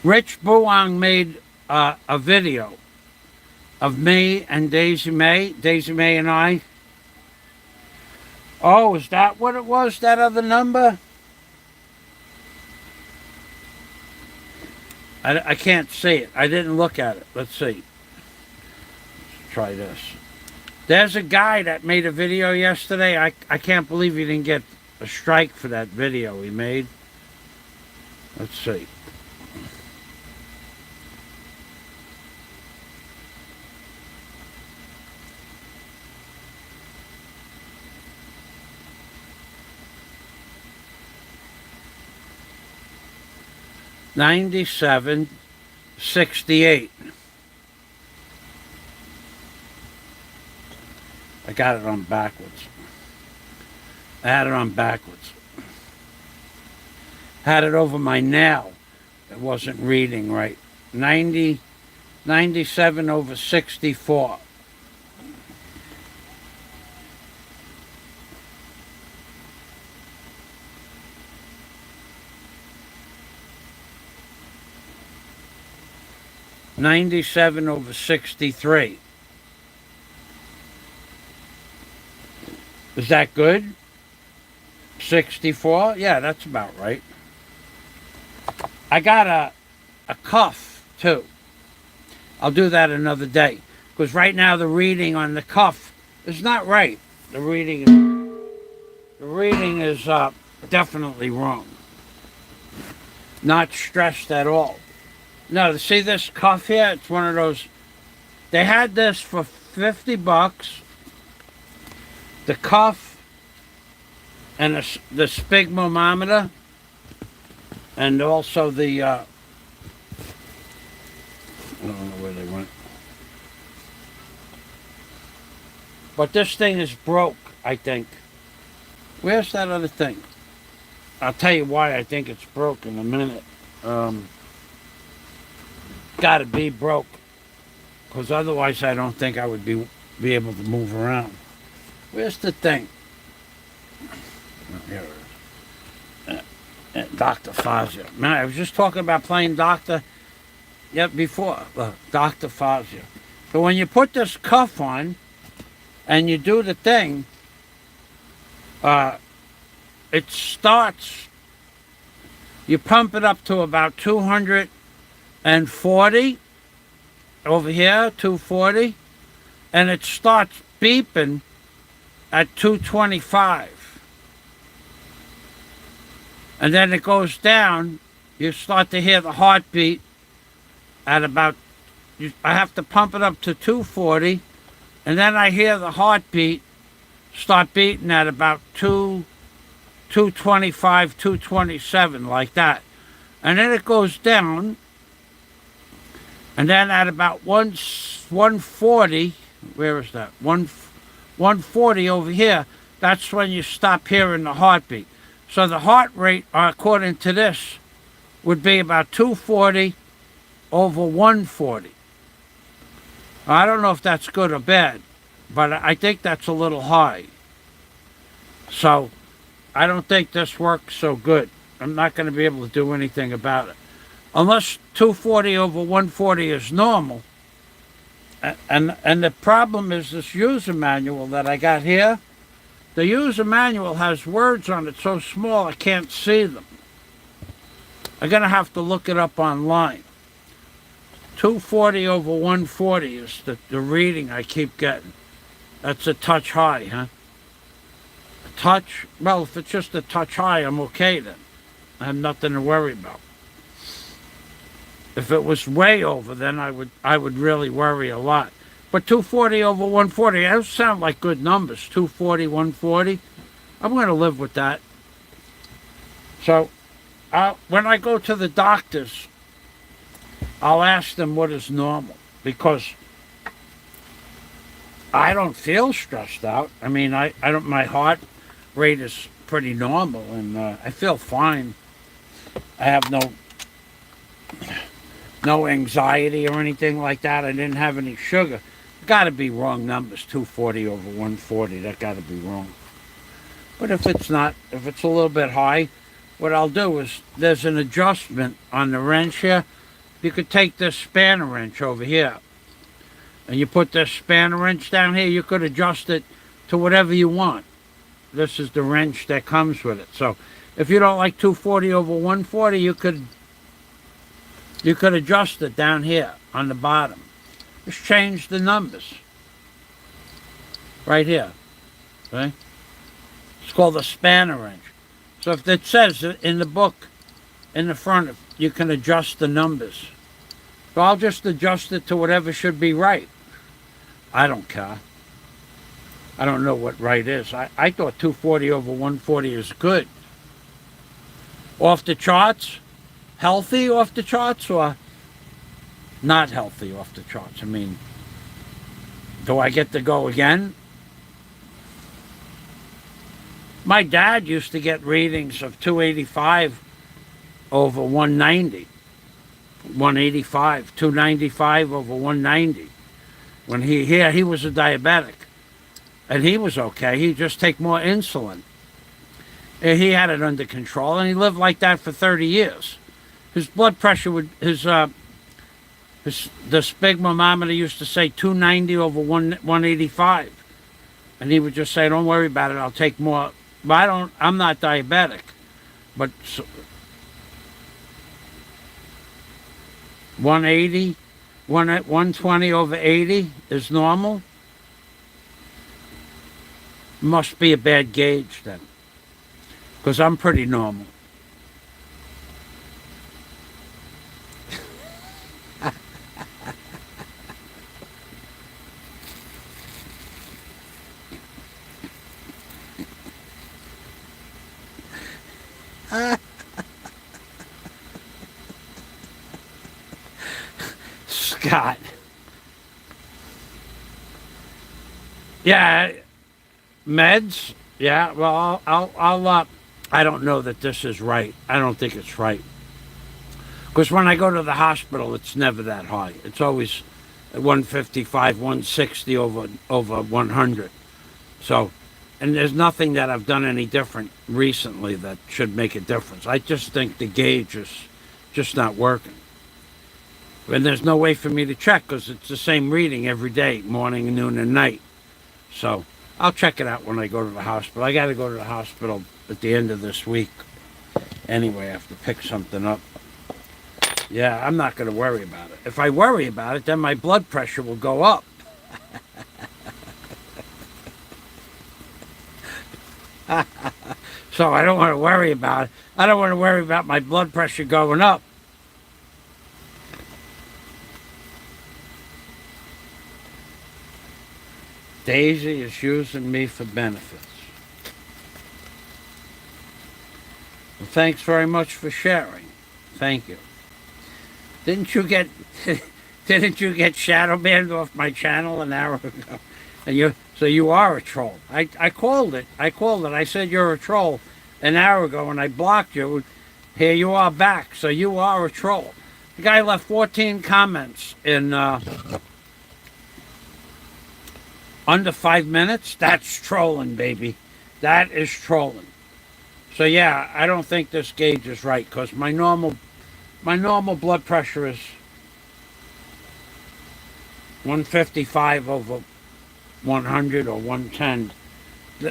Rich Buang made a video of me and Daisy May and I. Oh, is that what it was, that other number? I can't see it. I didn't look at it. Let's see. Let's try this. There's a guy that made a video yesterday. I can't believe he didn't get a strike for that video he made. Let's see. $97.68. I got it on backwards. I had it on backwards. Had it over my nail. It wasn't reading right. 97 over 64. $97 over 63. Is that good? 64? Yeah, that's about right. I got a cuff, too. I'll do that another day. Because right now the reading on the cuff is not right. The reading is definitely wrong. Not stressed at all. No, see this cuff here? It's one of those. They had this for $50. The cuff and the sphygmometer, and also the. I don't know where they went. But this thing is broke, I think. Where's that other thing? I'll tell you why I think it's broke in a minute. Gotta be broke. Because otherwise I don't think I would be able to move around. Where's the thing? Oh, here it is. Dr. Fazio. Man, I was just talking about playing Dr. before. Dr. Fazio. So when you put this cuff on and you do the thing, it starts, you pump it up to about 240 over here, 240, and it starts beeping at 225. And then it goes down, you start to hear the heartbeat at about, I have to pump it up to 240, and then I hear the heartbeat start beating at about 225, 227, like that. And then it goes down, and then at about 140, where is that? 140 over here, that's when you stop hearing the heartbeat. So the heart rate, according to this, would be about 240 over 140. I don't know if that's good or bad, but I think that's a little high. So I don't think this works so good. I'm not going to be able to do anything about it. Unless 240 over 140 is normal. And the problem is this user manual that I got here. The user manual has words on it so small I can't see them. I'm going to have to look it up online. 240 over 140 is the reading I keep getting. That's a touch high, huh? A touch? Well, if it's just a touch high, I'm okay then. I have nothing to worry about. If it was way over, then I would really worry a lot. But 240 over 140, those sound like good numbers. 240, 140. I'm going to live with that. So, when I go to the doctors, I'll ask them what is normal, because I don't feel stressed out. I mean, I don't. My heart rate is pretty normal, and I feel fine. I have no anxiety or anything like that. I didn't have any sugar. Got to be wrong numbers. 240 over 140. That got to be wrong. But if it's not, if it's a little bit high, what I'll do is there's an adjustment on the wrench here. You could take this spanner wrench over here, and you put this spanner wrench down here. You could adjust it to whatever you want. This is the wrench that comes with it. So if you don't like 240 over 140, you could adjust it down here on the bottom. Just change the numbers. Right here. Okay? It's called a spanner wrench. So if it says in the book, in the front, you can adjust the numbers. So I'll just adjust it to whatever should be right. I don't care. I don't know what right is. I thought 240 over 140 is good. Off the charts? Healthy off the charts, or not healthy off the charts? I mean, do I get to go again? My dad used to get readings of 285 over 190. 185, 295 over 190. When he was a diabetic. And he was okay. He'd just take more insulin. And he had it under control, and he lived like that for 30 years. His blood pressure would, the sphygmometer used to say 290 over 185. And he would just say, don't worry about it, I'll take more. But I'm not diabetic. But 180, 120 over 80 is normal. Must be a bad gauge then, because I'm pretty normal. Scott. Yeah, meds. Yeah, well, I'll I don't know that this is right. I don't think it's right. Because when I go to the hospital, it's never that high. It's always 155, 160 over 100. So, and there's nothing that I've done any different recently that should make a difference. I just think the gauge is just not working. And there's no way for me to check because it's the same reading every day, morning, noon, and night. So I'll check it out when I go to the hospital. I got to go to the hospital at the end of this week. Anyway, I have to pick something up. Yeah, I'm not going to worry about it. If I worry about it, then my blood pressure will go up. So I don't want to worry about it. I don't want to worry about my blood pressure going up. Daisy is using me for benefits. Well, thanks very much for sharing. Thank you. Didn't you get shadow banned off my channel an hour ago? And so you are a troll. I called it. I said you're a troll an hour ago and I blocked you. Here you are back. So you are a troll. The guy left 14 comments in under 5 minutes. That's trolling, baby. That is trolling. So yeah, I don't think this gauge is right because my normal blood pressure is 155 over 100 or 110.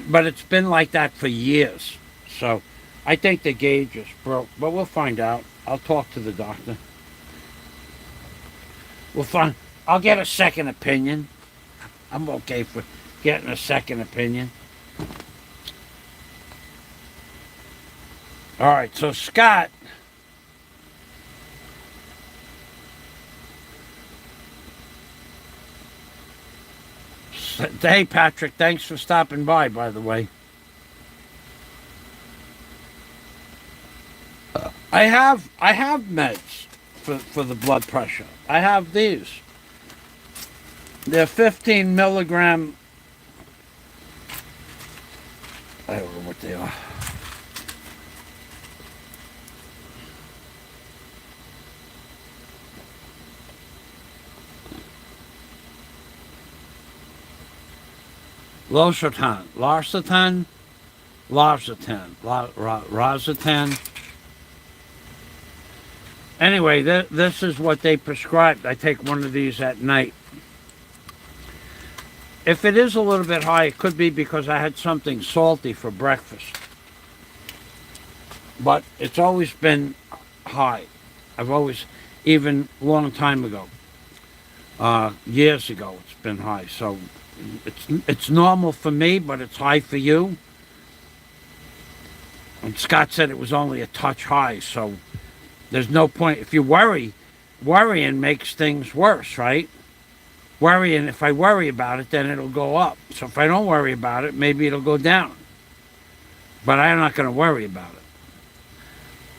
But it's been like that for years. So I think the gauge is broke. But we'll find out. I'll talk to the doctor. I'll get a second opinion. I'm okay for getting a second opinion. All right, so Scott. Hey, Patrick, thanks for stopping by the way. I have meds for the blood pressure. I have these. They're 15 milligram. I don't know what they are. Losartan, Rosartan. Anyway, this is what they prescribed. I take one of these at night. If it is a little bit high, it could be because I had something salty for breakfast. But it's always been high. I've always, even a long time ago, years ago, it's been high. So it's normal for me, but it's high for you. And Scott said it was only a touch high, so there's no point. If you worrying makes things worse, right? Worrying, if I worry about it, then it'll go up. So if I don't worry about it, maybe it'll go down. But I'm not going to worry about it.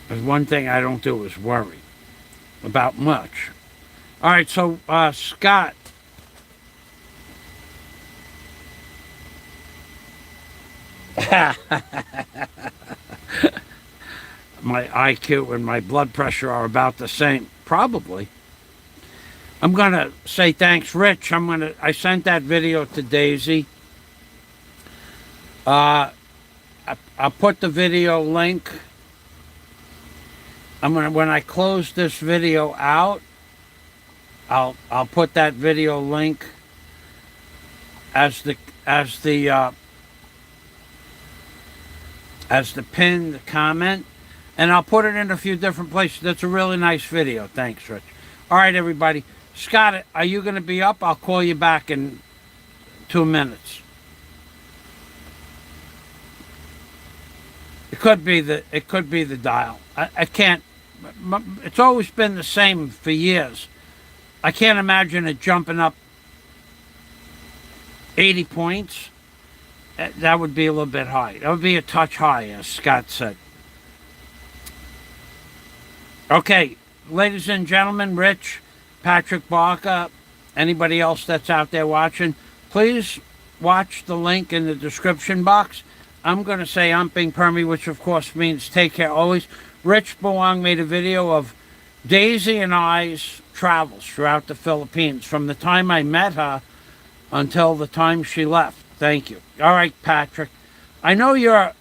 There's one thing I don't do is worry about much. All right, so Scott. My IQ and my blood pressure are about the same. Probably. I'm going to say thanks, Rich. I sent that video to Daisy. I'll put the video link. When I close this video out, I'll put that video link as the pin, the comment, and I'll put it in a few different places. That's a really nice video. Thanks, Rich. All right, everybody. Scott, are you going to be up? I'll call you back in 2 minutes. It could be the dial. I can't. It's always been the same for years. I can't imagine it jumping up 80 points. That would be a little bit high. That would be a touch high, as Scott said. Okay, ladies and gentlemen, Rich, Patrick Barker, anybody else that's out there watching, please watch the link in the description box. I'm going to say umping Permy, which of course means take care always. Rich Buang made a video of Daisy and I's travels throughout the Philippines from the time I met her until the time she left. Thank you. All right, Patrick. I know you're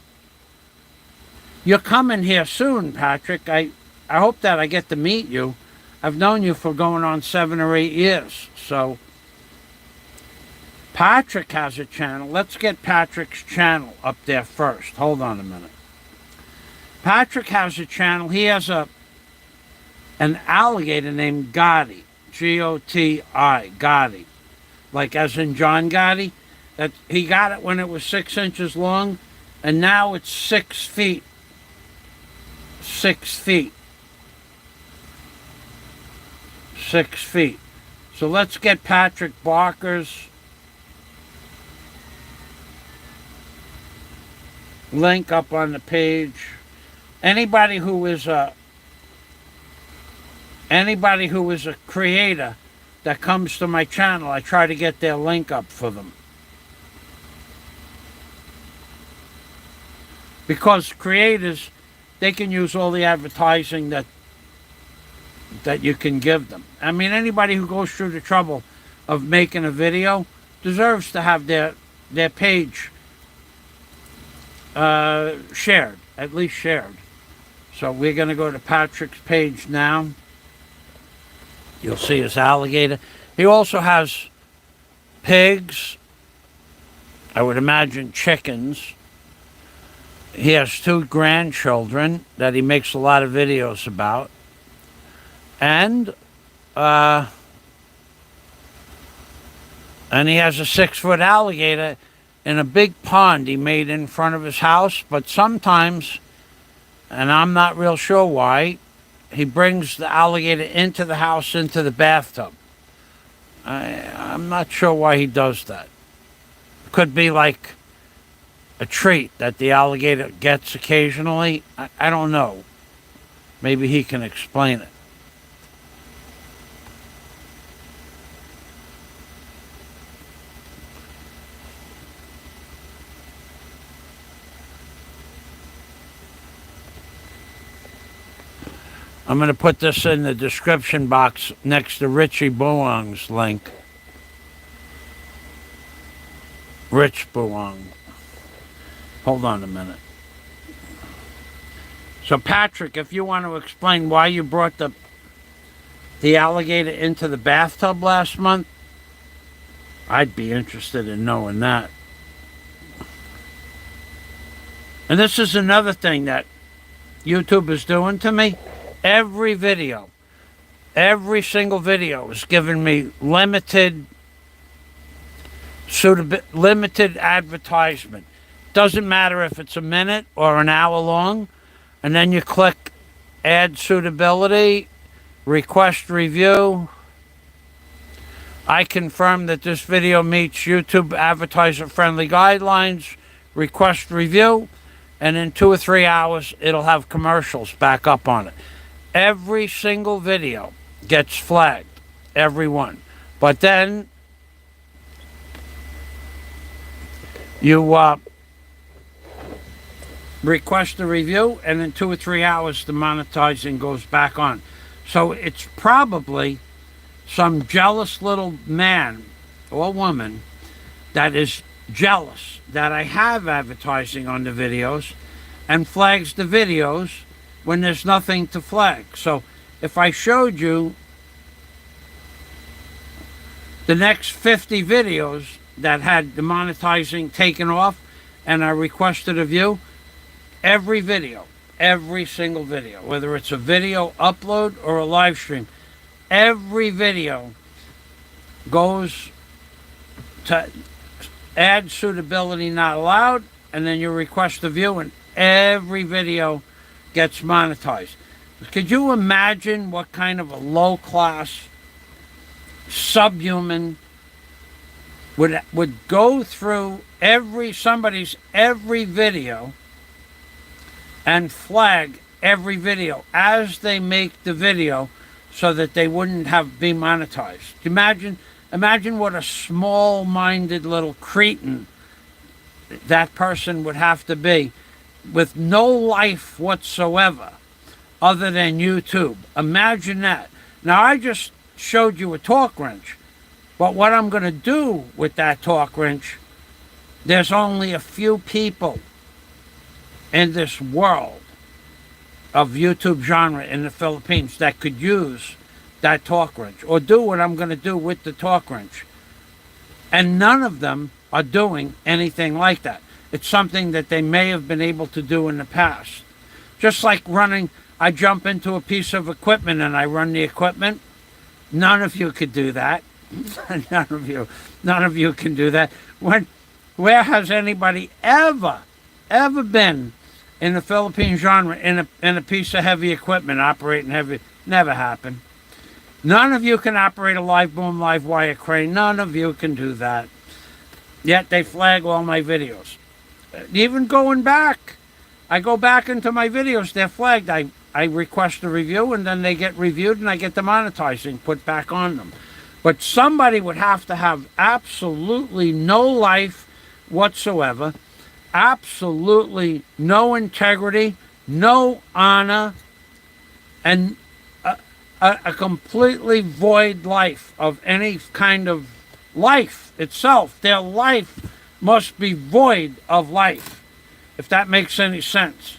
coming here soon, Patrick. I hope that I get to meet you. I've known you for going on 7 or 8 years. So Patrick has a channel. Let's get Patrick's channel up there first. Hold on a minute. Patrick has a channel. He has an alligator named Gotti. G-O-T-I. Gotti. Like as in John Gotti. That he got it when it was 6 inches long, and now it's 6 feet. 6 feet. 6 feet. So let's get Patrick Barker's link up on the page. Anybody who is a creator that comes to my channel, I try to get their link up for them. Because creators, they can use all the advertising that you can give them. I mean, anybody who goes through the trouble of making a video deserves to have their page shared, at least shared. So we're going to go to Patrick's page now. You'll see his alligator. He also has pigs. I would imagine chickens. He has 2 grandchildren that he makes a lot of videos about. And he has a 6-foot alligator in a big pond he made in front of his house. But sometimes, and I'm not real sure why, he brings the alligator into the house, into the bathtub. I'm not sure why he does that. Could be like a treat that the alligator gets occasionally. I don't know. Maybe he can explain it. I'm going to put this in the description box next to Richie Buang's link. Rich Buang. Hold on a minute. So Patrick, if you want to explain why you brought the alligator into the bathtub last month, I'd be interested in knowing that. And this is another thing that YouTube is doing to me. Every video, every single video is giving me limited advertisement. Doesn't matter if it's a minute or an hour long. And then you click add suitability, request review. I confirm that this video meets YouTube advertiser friendly guidelines, request review, and in 2 or 3 hours it'll have commercials back up on it. Every single video gets flagged, every one. But then you request a review, and in 2 or 3 hours the monetizing goes back on. So it's probably some jealous little man or woman that is jealous that I have advertising on the videos and flags the videos when there's nothing to flag. So if I showed you the next 50 videos that had the monetizing taken off and I requested a view, every video, every single video, whether it's a video upload or a live stream, every video goes to add suitability not allowed, and then you request a view, and every video gets monetized. Could you imagine what kind of a low-class subhuman would go through somebody's every video and flag every video as they make the video so that they wouldn't be monetized? Imagine what a small-minded little cretin that person would have to be, with no life whatsoever other than YouTube. Imagine that. Now, I just showed you a torque wrench, but what I'm going to do with that torque wrench, there's only a few people in this world of YouTube genre in the Philippines that could use that torque wrench or do what I'm going to do with the torque wrench. And none of them are doing anything like that. It's something that they may have been able to do in the past. Just like running, I jump into a piece of equipment and I run the equipment. None of you could do that. None of you can do that. Where has anybody ever been in the Philippine genre in a piece of heavy equipment operating heavy? Never happened. None of you can operate a live boom, live wire crane. None of you can do that. Yet they flag all my videos. Even going back, I go back into my videos, they're flagged. I request a review and then they get reviewed and I get the monetizing put back on them. But somebody would have to have absolutely no life whatsoever, absolutely no integrity, no honor, and a completely void life of any kind of life itself. Their life must be void of life, if that makes any sense.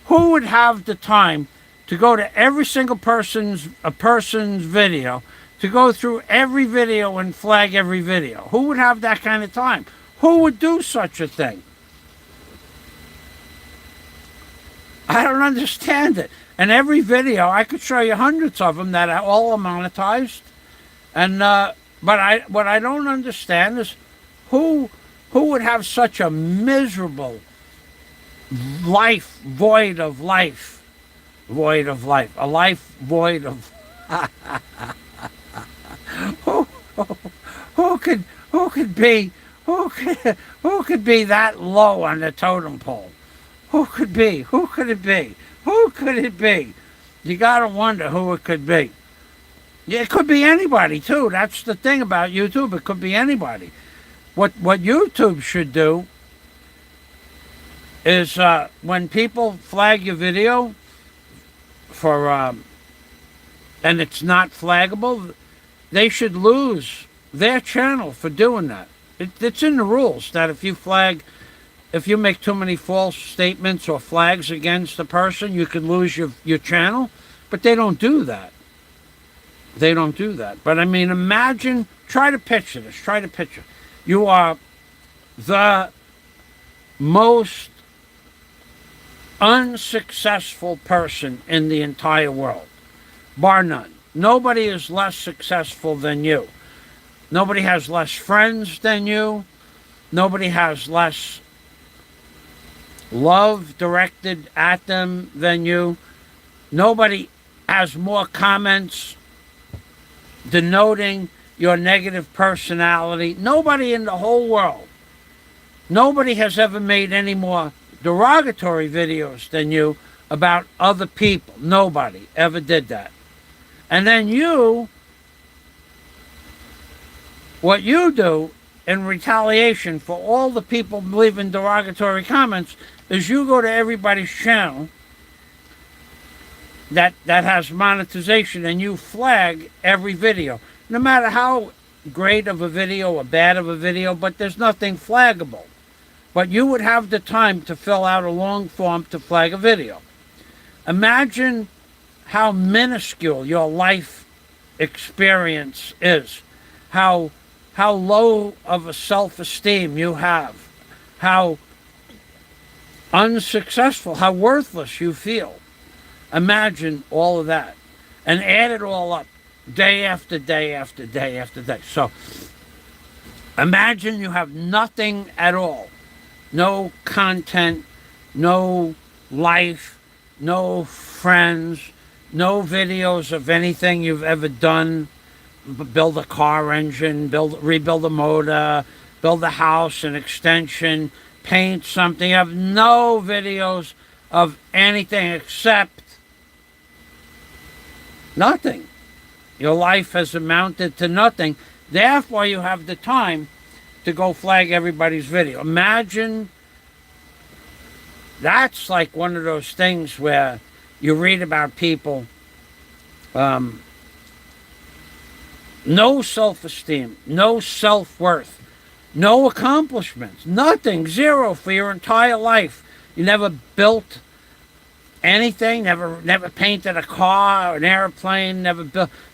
Who would have the time to go to every single person's video, to go through every video and flag every video? Who would have that kind of time? Who would do such a thing? I don't understand it. And every video, I could show you hundreds of them that are all monetized. And but what I don't understand is who would have such a miserable life void of life, a life void of who could be that low on the totem pole? Who could it be? You gotta wonder who it could be. Yeah, it could be anybody too. That's the thing about YouTube. It could be anybody. What YouTube should do is when people flag your video for and it's not flaggable, they should lose their channel for doing that. It's in the rules that if you make too many false statements or flags against a person, you could lose your channel. But they don't do that. But I mean, try to picture this. You are the most unsuccessful person in the entire world, bar none. Nobody is less successful than you. Nobody has less friends than you. Nobody has less love directed at them than you. Nobody has more comments denoting your negative personality. Nobody in the whole world. Nobody has ever made any more derogatory videos than you about other people. Nobody ever did that. And then what you do in retaliation for all the people leaving derogatory comments is you go to everybody's channel that has monetization and you flag every video. No matter how great of a video or bad of a video, but there's nothing flaggable. But you would have the time to fill out a long form to flag a video. Imagine how minuscule your life experience is. How low of a self-esteem you have. How unsuccessful, how worthless you feel. Imagine all of that. And add it all up. Day after day after day after day. So imagine you have nothing at all. No content, no life, no friends, no videos of anything you've ever done. Build a car engine, rebuild a motor, build a house, an extension, paint something. You have no videos of anything except nothing. Your life has amounted to nothing. Therefore, you have the time to go flag everybody's video. Imagine that's like one of those things where you read about people, no self-esteem, no self-worth, no accomplishments, nothing, zero for your entire life. You never built anything, never painted a car, an airplane,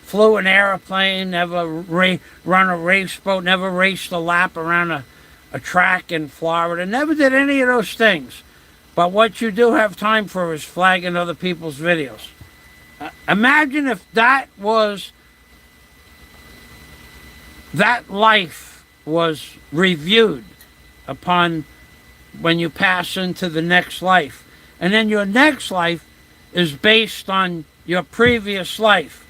flew an airplane, never run a race boat, never raced a lap around a track in Florida, never did any of those things. But what you do have time for is flagging other people's videos. Imagine if that life was reviewed upon when you pass into the next life. And then your next life is based on your previous life.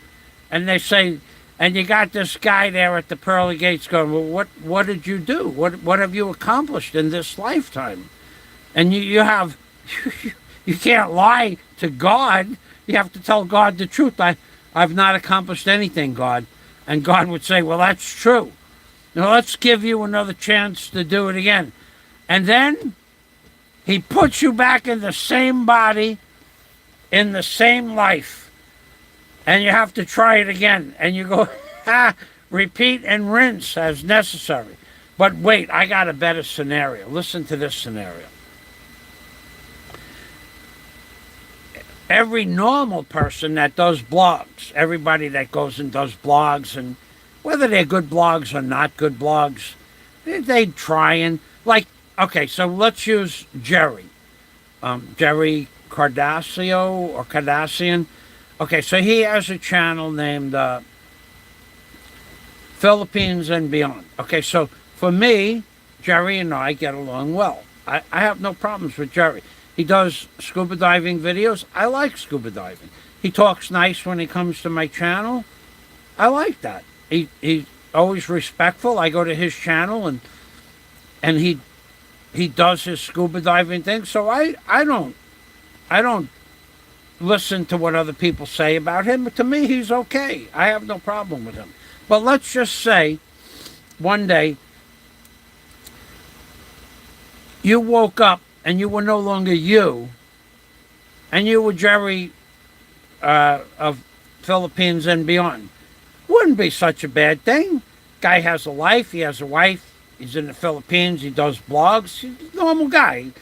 And they say, and you got this guy there at the pearly gates going, well, what did you do? What have you accomplished in this lifetime? And you have, you can't lie to God. You have to tell God the truth. I've not accomplished anything, God. And God would say, well, that's true. Now let's give you another chance to do it again. And then he puts you back in the same body, in the same life. And you have to try it again. And you go, repeat and rinse as necessary. But wait, I got a better scenario. Listen to this scenario. Every normal person that does blogs, everybody that goes and does blogs, and whether they're good blogs or not good blogs, they try and, like, okay, so let's use Jerry. Jerry Cardassio or Cardassian. Okay, so he has a channel named Philippines and Beyond. Okay, so for me, Jerry and I get along well. I have no problems with Jerry. He does scuba diving videos. I like scuba diving. He talks nice when he comes to my channel. I like that. He's always respectful. I go to his channel and he does his scuba diving thing. So I don't listen to what other people say about him. But to me, he's okay. I have no problem with him. But let's just say one day you woke up and you were no longer you, and you were Jerry of Philippines and Beyond. Wouldn't be such a bad thing. Guy has a life, he has a wife, he's in the Philippines, he does blogs. He's a normal guy.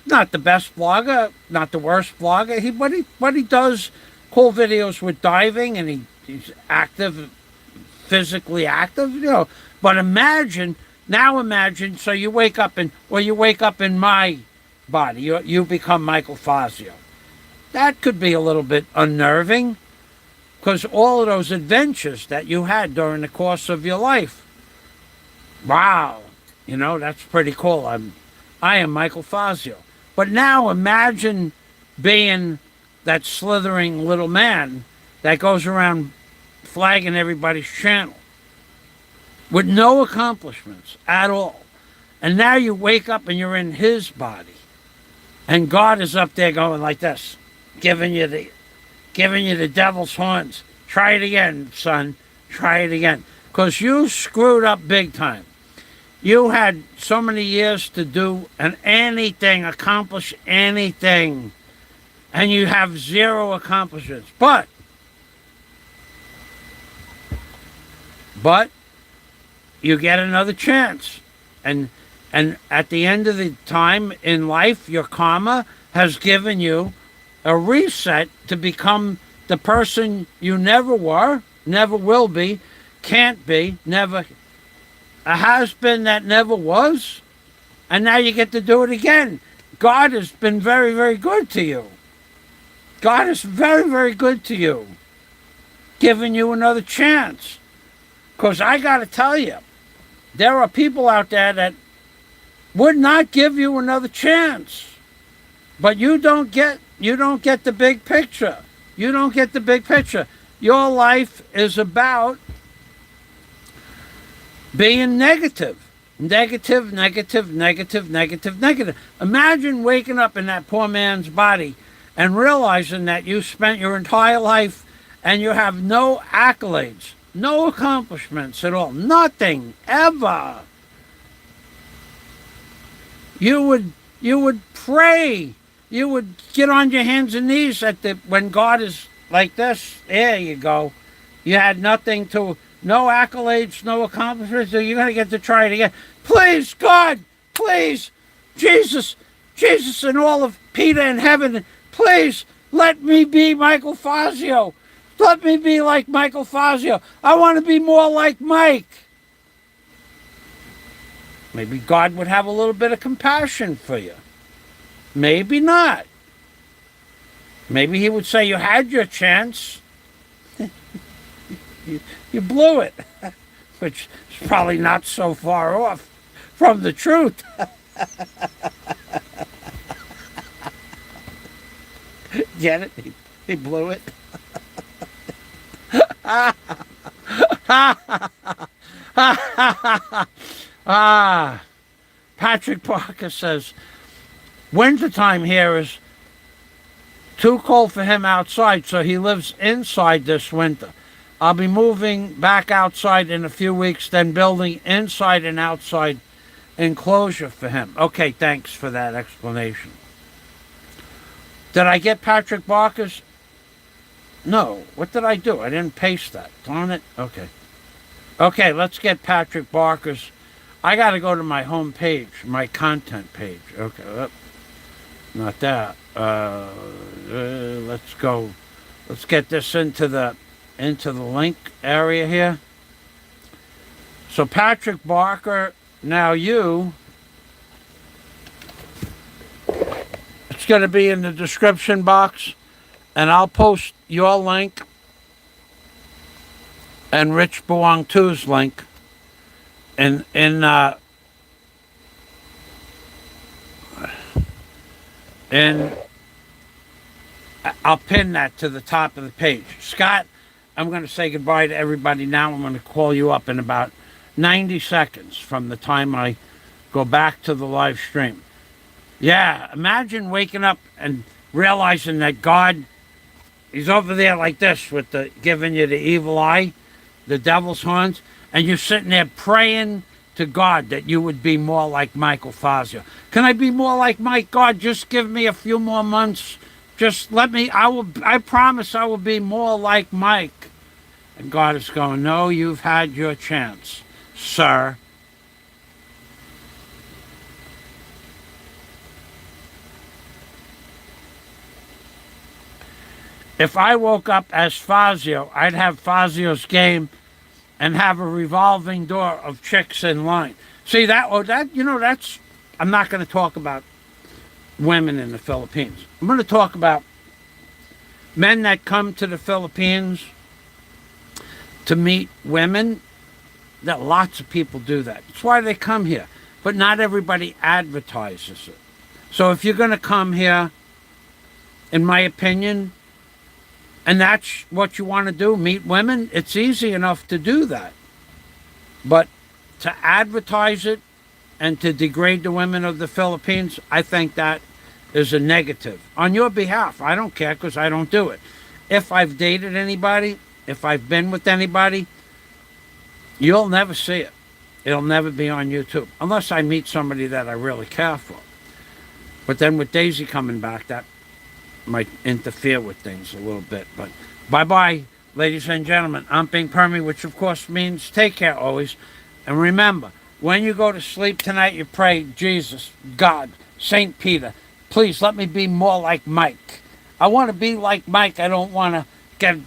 Not the best blogger, not the worst blogger. But he does cool videos with diving, and he's active, physically active, you know. But imagine, so you wake up in my body. You become Michael Fazio. That could be a little bit unnerving, because all of those adventures that you had during the course of your life, wow, you know, that's pretty cool. I am Michael Fazio. But now imagine being that slithering little man that goes around flagging everybody's channel with no accomplishments at all. And now you wake up and you're in his body. And God is up there going like this, giving you the devil's horns. Try it again, son. Try it again. Because you screwed up big time. You had so many years to do accomplish anything. And you have zero accomplishments. But you get another chance. And at the end of the time in life, your karma has given you a reset to become the person you never were, never will be, can't be, never, a has-been that never was, and now you get to do it again. God has been very, very good to you. God is very, very good to you, giving you another chance. Because I got to tell you, there are people out there that would not give you another chance. But you don't get the big picture. You don't get the big picture. Your life is about being negative. Negative, negative, negative, negative, negative. Imagine waking up in that poor man's body and realizing that you spent your entire life and you have no accolades, no accomplishments at all, nothing ever. You would pray. You would get on your hands and knees when God is like this. There you go. You had nothing to, no accolades, no accomplishments. So you're going to get to try it again. Please, God, please, Jesus, and all of Peter in heaven, please let me be Michael Fazio. Let me be like Michael Fazio. I want to be more like Mike. Maybe God would have a little bit of compassion for you. Maybe not. Maybe he would say, you had your chance. you blew it. Which is probably not so far off from the truth. Get it? He blew it. Patrick Parker says, wintertime here is too cold for him outside, so he lives inside this winter. I'll be moving back outside in a few weeks, then building inside and outside enclosure for him. Okay, thanks for that explanation. Did I get Patrick Barker's? No. What did I do? I didn't paste that. Darn it. Okay. Okay, let's get Patrick Barker's. I got to go to my home page, my content page. Okay, not that. Let's go. Let's get this into the link area here. So Patrick Barker, now it's going to be in the description box, and I'll post your link and Rich Buang 2's link and I'll pin that to the top of the page. Scott, I'm going to say goodbye to everybody now. I'm going to call you up in about 90 seconds from the time I go back to the live stream. Yeah, imagine waking up and realizing that God, he's over there like this with giving you the evil eye, the devil's horns, and you're sitting there praying to God that you would be more like Michael Fazio. Can I be more like Mike? God, just give me a few more months. Just let me, I promise I will be more like Mike. And God is going, no, you've had your chance, sir. If I woke up as Fazio, I'd have Fazio's game and have a revolving door of chicks in line. See, that's, I'm not going to talk about women in the Philippines. I'm going to talk about men that come to the Philippines to meet women. That lots of people do that. That's why they come here. But not everybody advertises it. So if you're going to come here, in my opinion, and that's what you want to do, meet women, it's easy enough to do that. But to advertise it and to degrade the women of the Philippines, I think that is a negative. On your behalf, I don't care because I don't do it. If I've dated anybody, if I've been with anybody, you'll never see it. It'll never be on YouTube. Unless I meet somebody that I really care for. But then with Daisy coming back, that might interfere with things a little bit. But bye-bye, ladies and gentlemen. I'm Bing Permy, which of course means take care always. And remember, when you go to sleep tonight, you pray, Jesus, God, St. Peter, please let me be more like Mike. I want to be like Mike. I don't want to get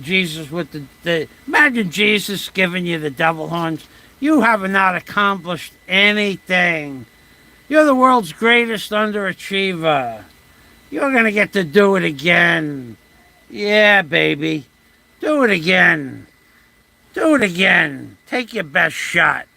Jesus with the... Imagine Jesus giving you the devil horns. You have not accomplished anything. You're the world's greatest underachiever. You're going to get to do it again. Yeah, baby. Do it again. Do it again. Take your best shot.